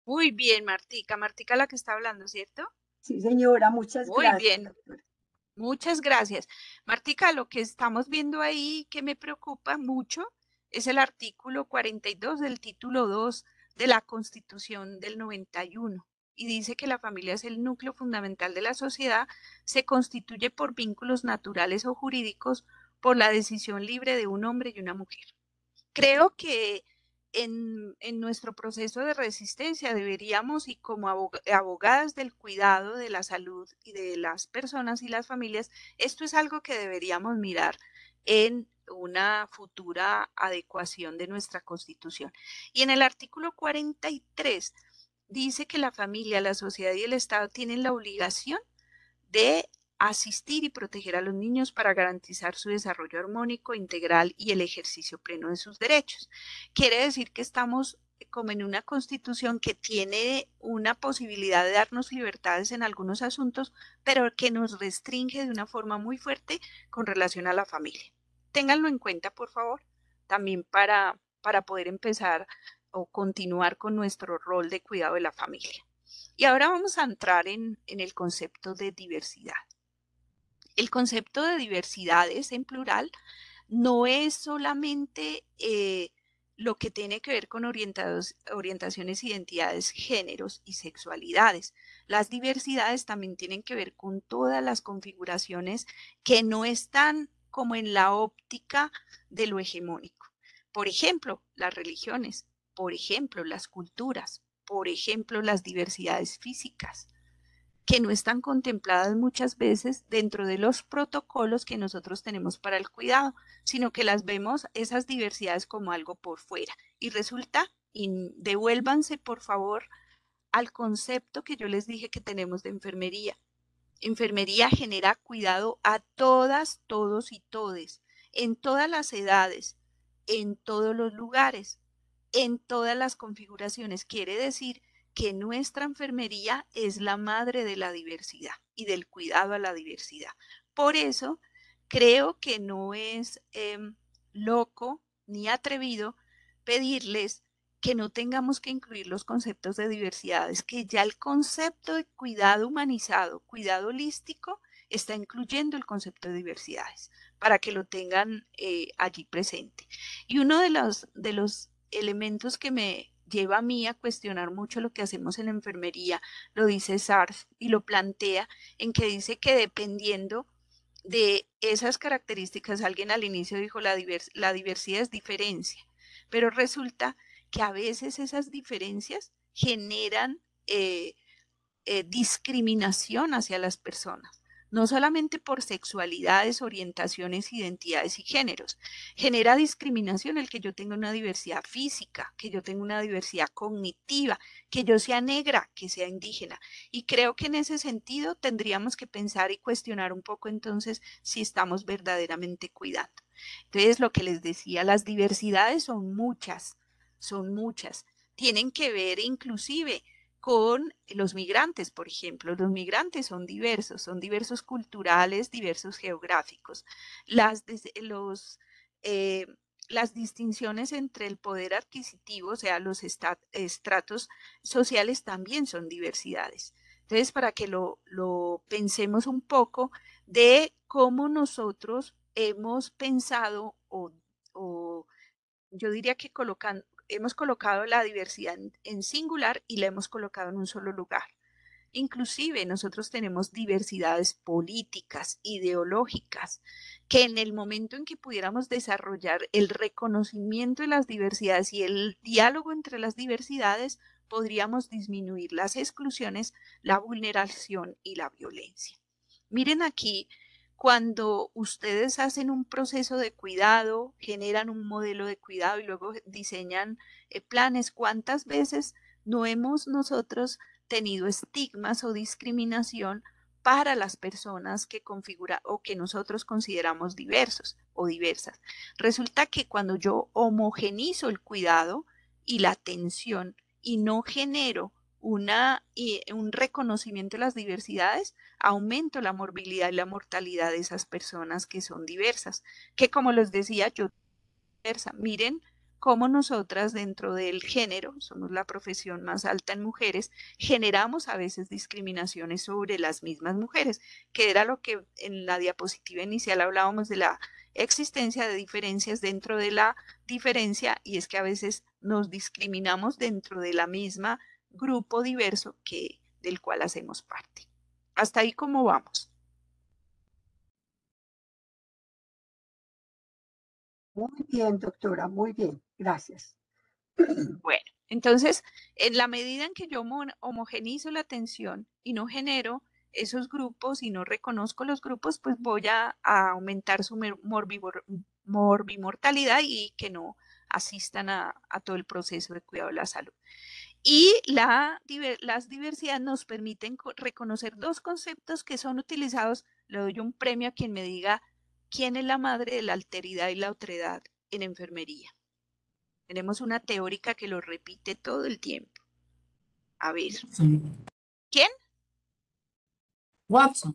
Muy bien, Martica. Martica la que está hablando, ¿cierto? Sí, señora, muchas Muy gracias, bien. doctora. Muchas gracias. Martica, lo que estamos viendo ahí que me preocupa mucho es el artículo 42 del título 2 de la Constitución del 91 y dice que la familia es el núcleo fundamental de la sociedad, se constituye por vínculos naturales o jurídicos por la decisión libre de un hombre y una mujer. Creo que en nuestro proceso de resistencia deberíamos, y como abogadas del cuidado de la salud y de las personas y las familias, esto es algo que deberíamos mirar en una futura adecuación de nuestra Constitución. Y en el artículo 43 dice que la familia, la sociedad y el Estado tienen la obligación de asistir y proteger a los niños para garantizar su desarrollo armónico, integral y el ejercicio pleno de sus derechos. Quiere decir que estamos como en una constitución que tiene una posibilidad de darnos libertades en algunos asuntos, pero que nos restringe de una forma muy fuerte con relación a la familia. Ténganlo en cuenta, por favor, también para poder empezar o continuar con nuestro rol de cuidado de la familia. Y ahora vamos a entrar en el concepto de diversidad. El concepto de diversidades en plural no es solamente lo que tiene que ver con orientaciones, identidades, géneros y sexualidades. Las diversidades también tienen que ver con todas las configuraciones que no están como en la óptica de lo hegemónico. Por ejemplo, las religiones, por ejemplo, las culturas, por ejemplo, las diversidades físicas, que no están contempladas muchas veces dentro de los protocolos que nosotros tenemos para el cuidado, sino que las vemos esas diversidades como algo por fuera. Y resulta, y devuélvanse por favor al concepto que yo les dije que tenemos de enfermería. Enfermería genera cuidado a todas, todos y todes, en todas las edades, en todos los lugares, en todas las configuraciones. Quiere decir que nuestra enfermería es la madre de la diversidad y del cuidado a la diversidad. Por eso creo que no es loco ni atrevido pedirles que no tengamos que incluir los conceptos de diversidades, que ya el concepto de cuidado humanizado, cuidado holístico, está incluyendo el concepto de diversidades, para que lo tengan allí presente. Y uno de los elementos que me lleva a mí a cuestionar mucho lo que hacemos en la enfermería, lo dice Sarf y lo plantea en que dice que dependiendo de esas características, alguien al inicio dijo la diversidad es diferencia, pero resulta que a veces esas diferencias generan discriminación hacia las personas, no solamente por sexualidades, orientaciones, identidades y géneros. Genera discriminación el que yo tenga una diversidad física, que yo tenga una diversidad cognitiva, que yo sea negra, que sea indígena. Y creo que en ese sentido tendríamos que pensar y cuestionar un poco entonces si estamos verdaderamente cuidando. Entonces, lo que les decía, las diversidades son muchas, son muchas. Tienen que ver inclusive con los migrantes, por ejemplo. Los migrantes son diversos culturales, diversos geográficos. Eh, las distinciones entre el poder adquisitivo, o sea, los estratos sociales también son diversidades. Entonces, para que lo pensemos un poco de cómo nosotros hemos pensado o yo diría que hemos colocado la diversidad en singular y la hemos colocado en un solo lugar. Inclusive nosotros tenemos diversidades políticas, ideológicas, que en el momento en que pudiéramos desarrollar el reconocimiento de las diversidades y el diálogo entre las diversidades, podríamos disminuir las exclusiones, la vulneración y la violencia. Miren aquí, cuando ustedes hacen un proceso de cuidado, generan un modelo de cuidado y luego diseñan planes, ¿cuántas veces no hemos nosotros tenido estigmas o discriminación para las personas que configura o que nosotros consideramos diversos o diversas? Resulta que cuando yo homogenizo el cuidado y la atención y no genero un reconocimiento de las diversidades, aumento la morbilidad y la mortalidad de esas personas que son diversas, que como les decía, yo diversa. Miren cómo nosotras dentro del género, somos la profesión más alta en mujeres, generamos a veces discriminaciones sobre las mismas mujeres, que era lo que en la diapositiva inicial hablábamos de la existencia de diferencias dentro de la diferencia, y es que a veces nos discriminamos dentro de la misma grupo diverso del cual hacemos parte. Hasta ahí, ¿cómo vamos? Muy bien, doctora, muy bien. Gracias. Bueno, entonces, en la medida en que yo homogenizo la atención y no genero esos grupos y no reconozco los grupos, pues voy a aumentar su morbimortalidad y que no asistan a todo el proceso de cuidado de la salud. Y las diversidades nos permiten reconocer dos conceptos que son utilizados. Le doy un premio a quien me diga quién es la madre de la alteridad y la otredad en enfermería. Tenemos una teórica que lo repite todo el tiempo. A ver. Sí. ¿Quién? Watson.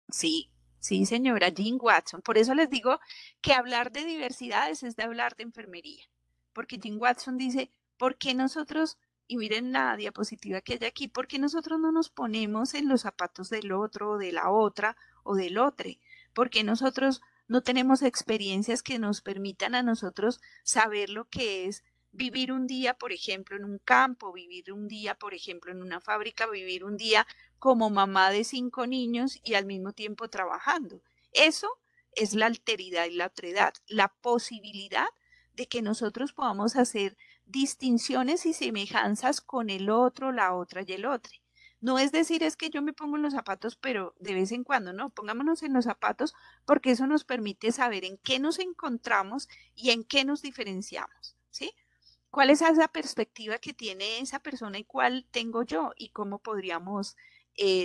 Sí, sí, señora, Jean Watson. Por eso les digo que hablar de diversidades es de hablar de enfermería. Porque Jean Watson dice, ¿por qué nosotros, y miren la diapositiva que hay aquí, ¿por qué nosotros no nos ponemos en los zapatos del otro, o de la otra, o del otro? ¿Por qué nosotros no tenemos experiencias que nos permitan a nosotros saber lo que es vivir un día, por ejemplo, en un campo, vivir un día, por ejemplo, en una fábrica, vivir un día como mamá de 5 niños y al mismo tiempo trabajando? Eso es la alteridad y la otredad, la posibilidad de que nosotros podamos hacer distinciones y semejanzas con el otro, la otra y el otro. No es decir, es que yo me pongo en los zapatos, pero de vez en cuando, no, pongámonos en los zapatos porque eso nos permite saber en qué nos encontramos y en qué nos diferenciamos, ¿sí? ¿Cuál es esa perspectiva que tiene esa persona y cuál tengo yo? Y cómo podríamos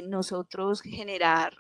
nosotros generar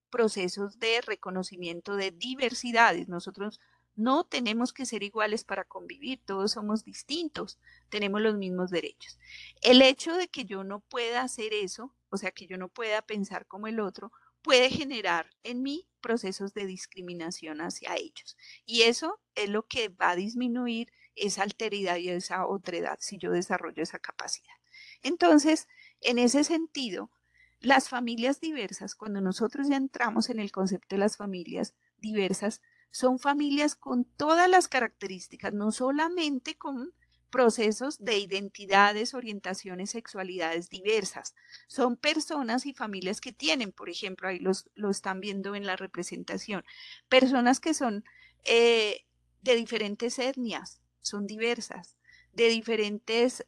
procesos de reconocimiento de diversidades. Nosotros No tenemos que ser iguales para convivir, todos somos distintos, tenemos los mismos derechos. El hecho de que yo no pueda hacer eso, o sea, que yo no pueda pensar como el otro, puede generar en mí procesos de discriminación hacia ellos. Y eso es lo que va a disminuir esa alteridad y esa otredad si yo desarrollo esa capacidad. Entonces, en ese sentido, las familias diversas, cuando nosotros ya entramos en el concepto de las familias diversas, son familias con todas las características, no solamente con procesos de identidades, orientaciones, sexualidades diversas. Son personas y familias que tienen, por ejemplo, ahí lo están viendo en la representación, personas que son de diferentes etnias, son diversas, de diferentes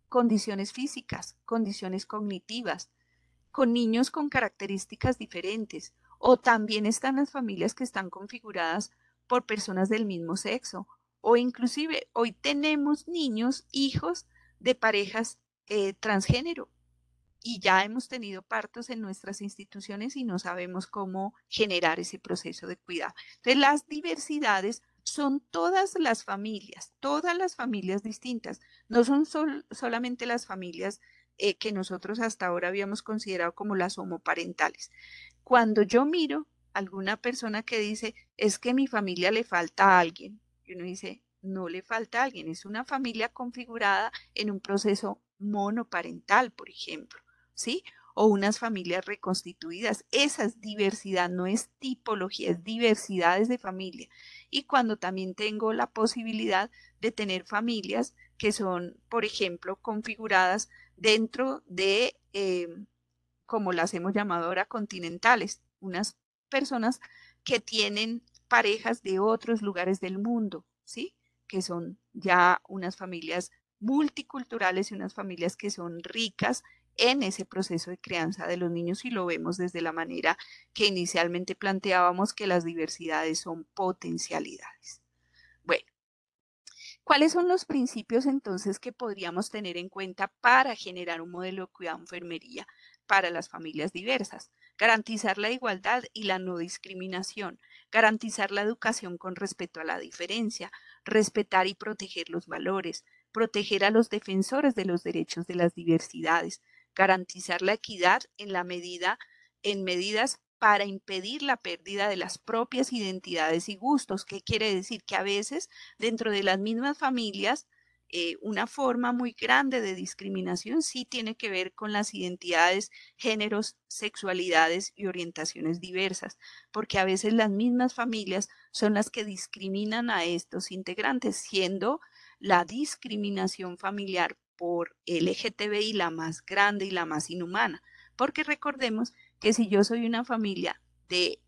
condiciones físicas, condiciones cognitivas, con niños con características diferentes. O también están las familias que están configuradas por personas del mismo sexo. O inclusive hoy tenemos niños, hijos de parejas transgénero. Y ya hemos tenido partos en nuestras instituciones y no sabemos cómo generar ese proceso de cuidado. Entonces, las diversidades son todas las familias distintas. No son solamente las familias que nosotros hasta ahora habíamos considerado como las homoparentales. Cuando yo miro a alguna persona que dice, es que a mi familia le falta a alguien, y uno dice, no le falta a alguien, es una familia configurada en un proceso monoparental, por ejemplo, ¿sí? O unas familias reconstituidas. Esa es diversidad, no es tipología, es diversidades de familia. Y cuando también tengo la posibilidad de tener familias que son, por ejemplo, configuradas dentro de, como las hemos llamado ahora, continentales, unas personas que tienen parejas de otros lugares del mundo, ¿sí? Que son ya unas familias multiculturales y unas familias que son ricas en ese proceso de crianza de los niños y lo vemos desde la manera que inicialmente planteábamos que las diversidades son potencialidades. Bueno, ¿cuáles son los principios entonces que podríamos tener en cuenta para generar un modelo de cuidado de enfermería para las familias diversas? Garantizar la igualdad y la no discriminación, garantizar la educación con respeto a la diferencia, respetar y proteger los valores, proteger a los defensores de los derechos de las diversidades, garantizar la equidad en medidas para impedir la pérdida de las propias identidades y gustos. ¿Qué quiere decir? Que a veces dentro de las mismas familias, una forma muy grande de discriminación sí tiene que ver con las identidades, géneros, sexualidades y orientaciones diversas, porque a veces las mismas familias son las que discriminan a estos integrantes, siendo la discriminación familiar por LGTBI la más grande y la más inhumana, porque recordemos que si yo soy una familia de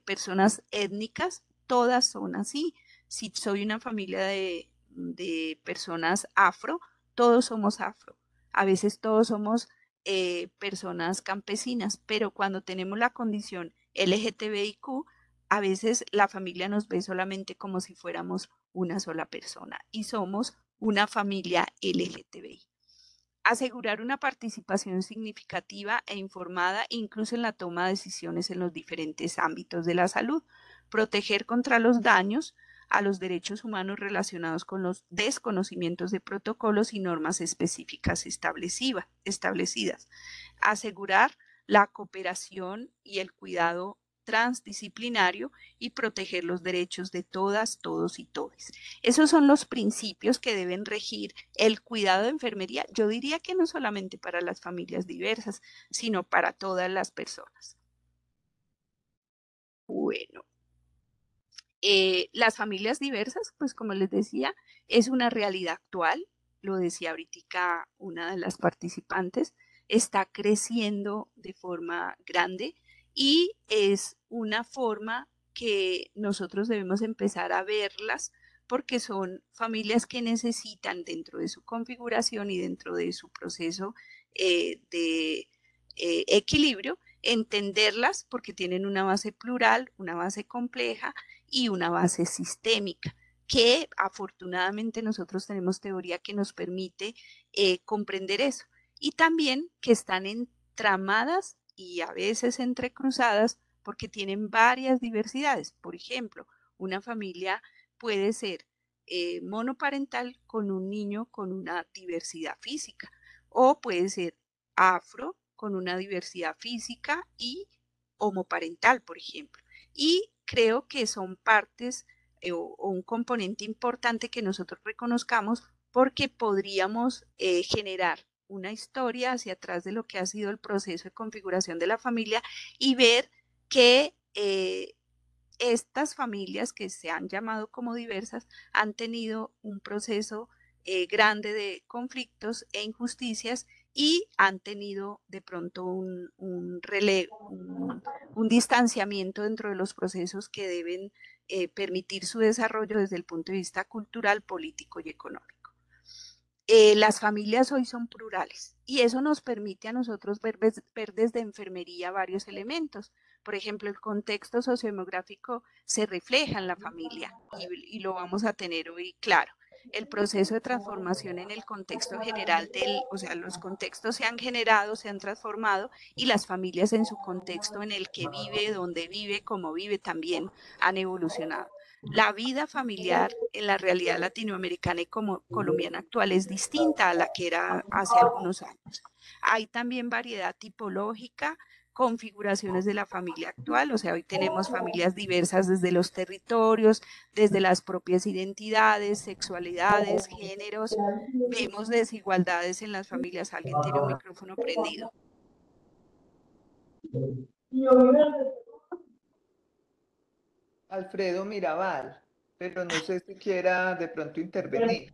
personas étnicas, todas son así. Si soy una familia de personas afro, todos somos afro. A veces todos somos personas campesinas, pero cuando tenemos la condición LGTBIQ, a veces la familia nos ve solamente como si fuéramos una sola persona y somos una familia LGTBI. Asegurar una participación significativa e informada, incluso en la toma de decisiones en los diferentes ámbitos de la salud. Proteger contra los daños a los derechos humanos relacionados con los desconocimientos de protocolos y normas específicas establecidas. Asegurar la cooperación y el cuidado transdisciplinario y proteger los derechos de todas, todos y todes. Esos son los principios que deben regir el cuidado de enfermería. Yo diría que no solamente para las familias diversas, sino para todas las personas. Bueno, las familias diversas, pues como les decía, es una realidad actual, lo decía ahorita una de las participantes, está creciendo de forma grande y es una forma que nosotros debemos empezar a verlas porque son familias que necesitan dentro de su configuración y dentro de su proceso de equilibrio, entenderlas porque tienen una base plural, una base compleja y una base sistémica que afortunadamente nosotros tenemos teoría que nos permite comprender eso. Y también que están entramadas y a veces entrecruzadas porque tienen varias diversidades. Por ejemplo, Una familia puede ser monoparental con un niño con una diversidad física, o puede ser afro con una diversidad física y homoparental, por ejemplo. Y creo que son partes o un componente importante que nosotros reconozcamos, porque podríamos generar una historia hacia atrás de lo que ha sido el proceso de configuración de la familia y ver que estas familias que se han llamado como diversas han tenido un proceso grande de conflictos e injusticias, y han tenido de pronto un distanciamiento dentro de los procesos que deben permitir su desarrollo desde el punto de vista cultural, político y económico. Las familias hoy son plurales y eso nos permite a nosotros ver desde enfermería varios elementos. Por ejemplo, el contexto sociodemográfico se refleja en la familia y lo vamos a tener hoy claro. El proceso de transformación en el contexto general o sea, los contextos se han generado, se han transformado, y las familias en su contexto en el que vive, donde vive, cómo vive, también han evolucionado. La vida familiar en la realidad latinoamericana y como colombiana actual es distinta a la que era hace algunos años. Hay también variedad tipológica, configuraciones de la familia actual, o sea, hoy tenemos familias diversas desde los territorios, desde las propias identidades, sexualidades, géneros. Vemos desigualdades en las familias. Alguien tiene un micrófono prendido. Alfredo Mirabal, pero no sé si quiera de pronto intervenir.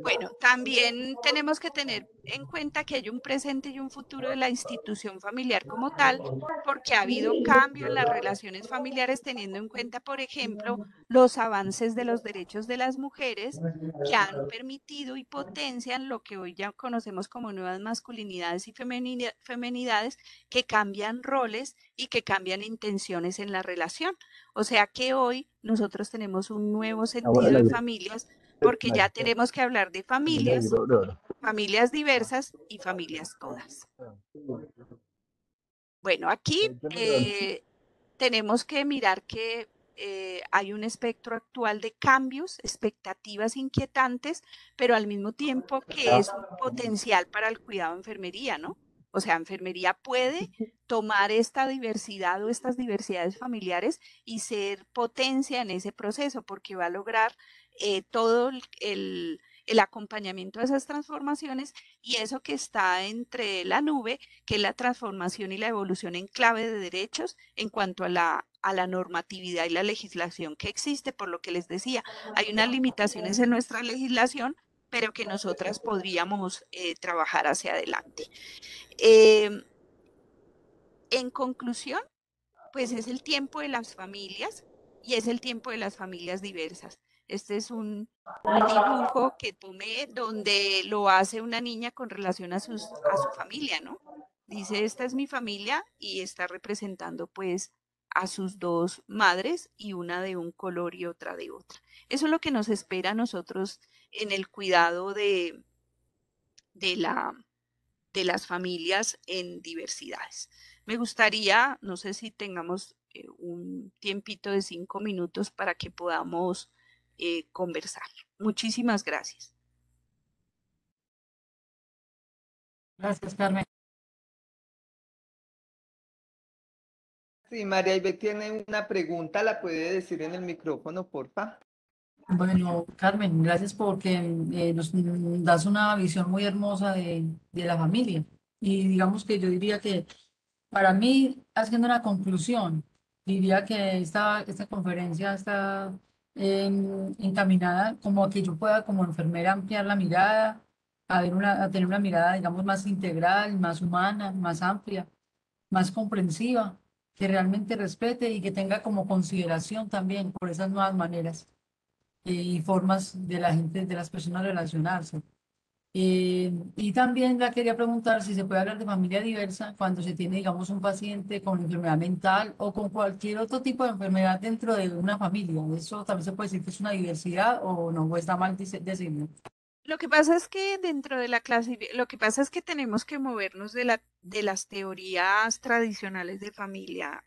Bueno, también tenemos que tener en cuenta que hay un presente y un futuro de la institución familiar como tal, porque ha habido cambio en las relaciones familiares, teniendo en cuenta, por ejemplo, los avances de los derechos de las mujeres, que han permitido y potencian lo que hoy ya conocemos como nuevas masculinidades y feminidades, que cambian roles y que cambian intenciones en la relación. O sea que hoy nosotros tenemos un nuevo sentido de familias, porque ya tenemos que hablar de familias, familias diversas y familias todas. Bueno, aquí tenemos que mirar que hay un espectro actual de cambios, expectativas inquietantes, pero al mismo tiempo que es un potencial para el cuidado de enfermería, ¿no? O sea, enfermería puede tomar esta diversidad o estas diversidades familiares y ser potencia en ese proceso, porque va a lograr todo el acompañamiento de esas transformaciones, y eso que está entre la nube, que es la transformación y la evolución en clave de derechos en cuanto a la normatividad y la legislación que existe. Por lo que les decía, hay unas limitaciones en nuestra legislación, pero que nosotras podríamos trabajar hacia adelante. En conclusión, pues es el tiempo de las familias y es el tiempo de las familias diversas. Este es un dibujo que tomé donde lo hace una niña con relación a su familia, ¿no? Dice, esta es mi familia, y está representando pues a sus dos madres, y una de un color y otra de otra. Eso es lo que nos espera a nosotros en el cuidado de las familias en diversidades. Me gustaría, no sé si tengamos un tiempito de 5 minutos para que podamos conversar. Muchísimas gracias. Gracias, Carmen. Sí, María Ibet tiene una pregunta, la puede decir en el micrófono, porfa. Bueno, Carmen, gracias porque nos das una visión muy hermosa de la familia. Y digamos que yo diría que para mí, haciendo una conclusión, diría que esta conferencia está encaminada como a que yo pueda como enfermera ampliar la mirada, a tener una mirada, digamos, más integral, más humana, más amplia, más comprensiva, que realmente respete y que tenga como consideración también por esas nuevas maneras y formas de la gente, de las personas relacionarse. Y también la quería preguntar si se puede hablar de familia diversa cuando se tiene, digamos, un paciente con enfermedad mental o con cualquier otro tipo de enfermedad dentro de una familia. ¿Eso también se puede decir que es una diversidad o no? ¿O está mal decirlo? Lo que pasa es que dentro de la clase, lo que pasa es que tenemos que movernos de las teorías tradicionales de familia.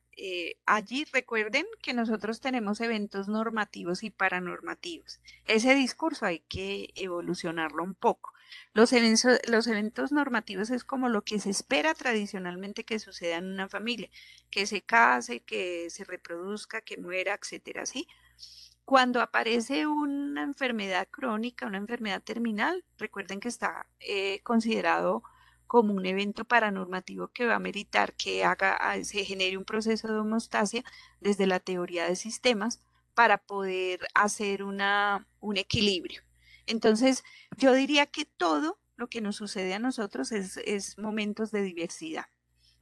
Allí recuerden que nosotros tenemos eventos normativos y paranormativos. Ese discurso hay que evolucionarlo un poco. Los eventos normativos es como lo que se espera tradicionalmente que suceda en una familia, que se case, que se reproduzca, que muera, etcétera, ¿sí? Cuando aparece una enfermedad crónica, una enfermedad terminal, recuerden que está considerado como un evento paranormativo que va a meritar que se genere un proceso de homeostasia desde la teoría de sistemas para poder hacer un equilibrio. Entonces, yo diría que todo lo que nos sucede a nosotros es momentos de diversidad.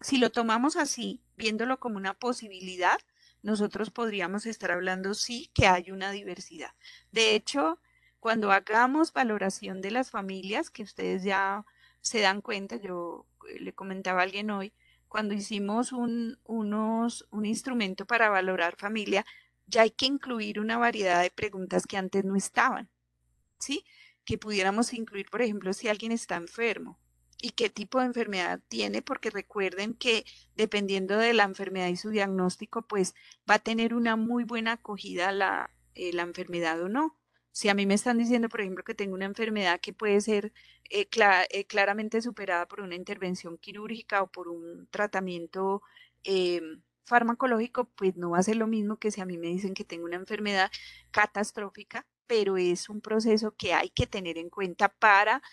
Si lo tomamos así, viéndolo como una posibilidad, nosotros podríamos estar hablando, sí, que hay una diversidad. De hecho, cuando hagamos valoración de las familias, que ustedes ya se dan cuenta, yo le comentaba a alguien hoy, cuando hicimos un instrumento para valorar familia, ya hay que incluir una variedad de preguntas que antes no estaban, ¿sí? Que pudiéramos incluir, por ejemplo, si alguien está enfermo y qué tipo de enfermedad tiene, porque recuerden que dependiendo de la enfermedad y su diagnóstico, pues va a tener una muy buena acogida la enfermedad o no. Si a mí me están diciendo, por ejemplo, que tengo una enfermedad que puede ser claramente superada por una intervención quirúrgica o por un tratamiento farmacológico, pues no va a ser lo mismo que si a mí me dicen que tengo una enfermedad catastrófica, pero es un proceso que hay que tener en cuenta para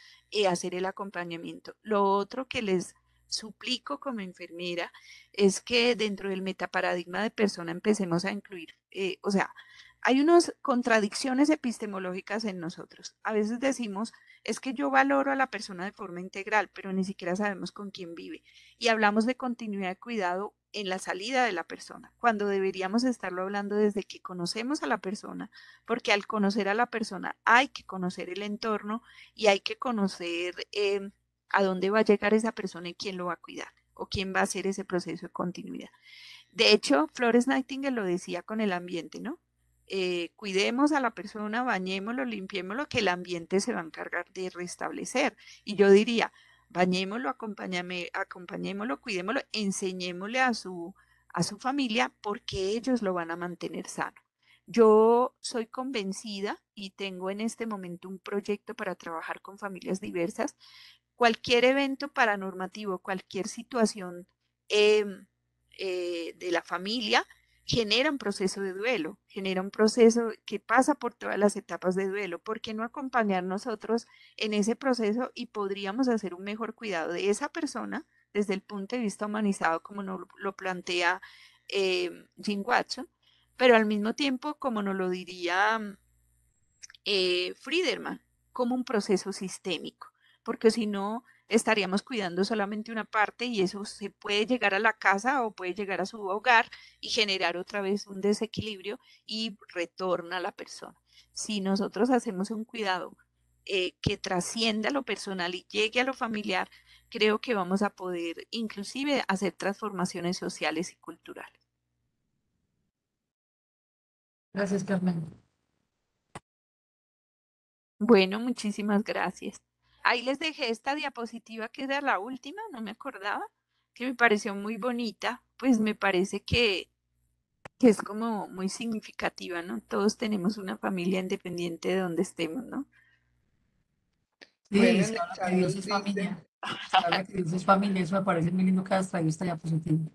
hacer el acompañamiento. Lo otro que les suplico como enfermera es que dentro del metaparadigma de persona empecemos a incluir, o sea, hay unas contradicciones epistemológicas en nosotros. A veces decimos, es que yo valoro a la persona de forma integral, pero ni siquiera sabemos con quién vive. Y hablamos de continuidad de cuidado en la salida de la persona, cuando deberíamos estarlo hablando desde que conocemos a la persona, porque al conocer a la persona hay que conocer el entorno y hay que conocer a dónde va a llegar esa persona y quién lo va a cuidar o quién va a hacer ese proceso de continuidad. De hecho, Flores Nightingale lo decía con el ambiente, ¿no? Cuidemos a la persona, bañémoslo, limpiémoslo, que el ambiente se va a encargar de restablecer. Y yo diría, bañémoslo, acompañémoslo, cuidémoslo, enseñémosle a su familia porque ellos lo van a mantener sano. Yo soy convencida y tengo en este momento un proyecto para trabajar con familias diversas. Cualquier evento paranormativo, cualquier situación eh, de la familia genera un proceso de duelo, genera un proceso que pasa por todas las etapas de duelo. ¿Por qué no acompañar nosotros en ese proceso y podríamos hacer un mejor cuidado de esa persona desde el punto de vista humanizado, como nos lo plantea Jim Watson, pero al mismo tiempo, como nos lo diría Friedman, como un proceso sistémico, porque si no estaríamos cuidando solamente una parte y eso se puede llegar a la casa o puede llegar a su hogar y generar otra vez un desequilibrio y retorna a la persona. Si nosotros hacemos un cuidado que trascienda lo personal y llegue a lo familiar, creo que vamos a poder inclusive hacer transformaciones sociales y culturales. Gracias, Carmen. Bueno, muchísimas gracias. Ahí les dejé esta diapositiva que era la última, no me acordaba, que me pareció muy bonita, pues me parece que es como muy significativa, ¿no? Todos tenemos una familia independiente de donde estemos, ¿no? Sí, Bueno, se en el habla que chat Dios nos es dice, familia. Se habla que Dios es familia. Eso me parece muy lindo que has traído esta diapositiva.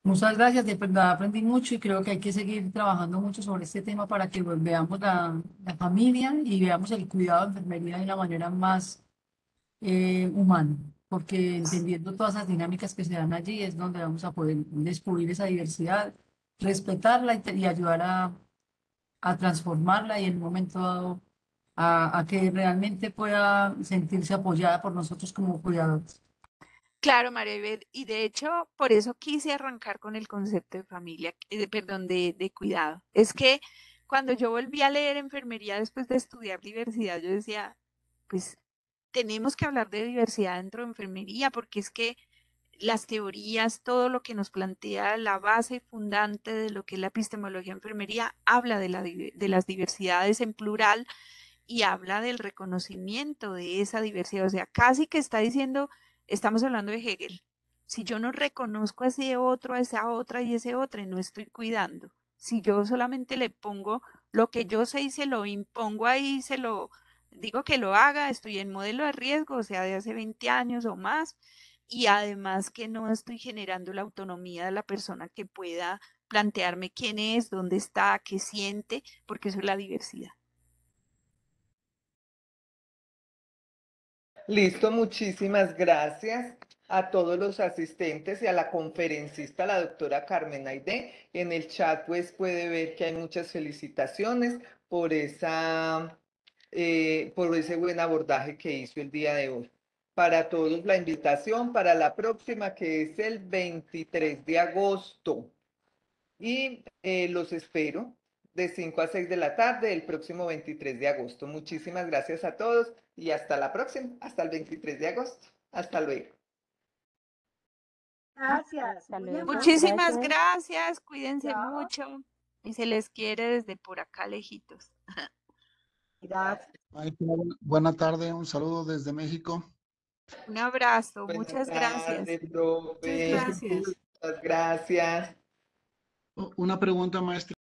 Muchas gracias, de verdad aprendí mucho y creo que hay que seguir trabajando mucho sobre este tema para que pues, veamos la familia y veamos el cuidado de enfermería de una manera más humana, porque entendiendo todas las dinámicas que se dan allí es donde vamos a poder descubrir esa diversidad, respetarla y ayudar a transformarla y en un momento dado a que realmente pueda sentirse apoyada por nosotros como cuidadores. Claro, María Ibet, y de hecho, por eso quise arrancar con el concepto de familia, perdón, de cuidado. Es que cuando yo volví a leer enfermería después de estudiar diversidad, yo decía, pues tenemos que hablar de diversidad dentro de enfermería, porque es que las teorías, todo lo que nos plantea la base fundante de lo que es la epistemología de enfermería, habla de las diversidades en plural y habla del reconocimiento de esa diversidad. O sea, casi que está diciendo, estamos hablando de Hegel. Si yo no reconozco a ese otro, a esa otra y ese otro, y no estoy cuidando. Si yo solamente le pongo lo que yo sé y se lo impongo ahí, se lo digo que lo haga, estoy en modelo de riesgo, o sea, de hace 20 años o más, y además que no estoy generando la autonomía de la persona que pueda plantearme quién es, dónde está, qué siente, porque eso es la diversidad. Listo, muchísimas gracias a todos los asistentes y a la conferencista, la doctora Carmen Aide. En el chat pues puede ver que hay muchas felicitaciones por por ese buen abordaje que hizo el día de hoy. Para todos la invitación para la próxima, que es el 23 de agosto. Y los espero de 5 a 6 de la tarde el próximo 23 de agosto. Muchísimas gracias a todos y hasta la próxima, hasta el 23 de agosto. Hasta luego. Gracias. Hasta Muy luego. amable. Muchísimas Gracias. gracias, cuídense Chao. mucho y se les quiere desde por acá lejitos. Gracias. Maestra, buena tarde, un saludo desde México. Un abrazo, Buenas muchas gracias. tardes, Muchas profe. gracias. Muchas gracias. Una pregunta, maestra.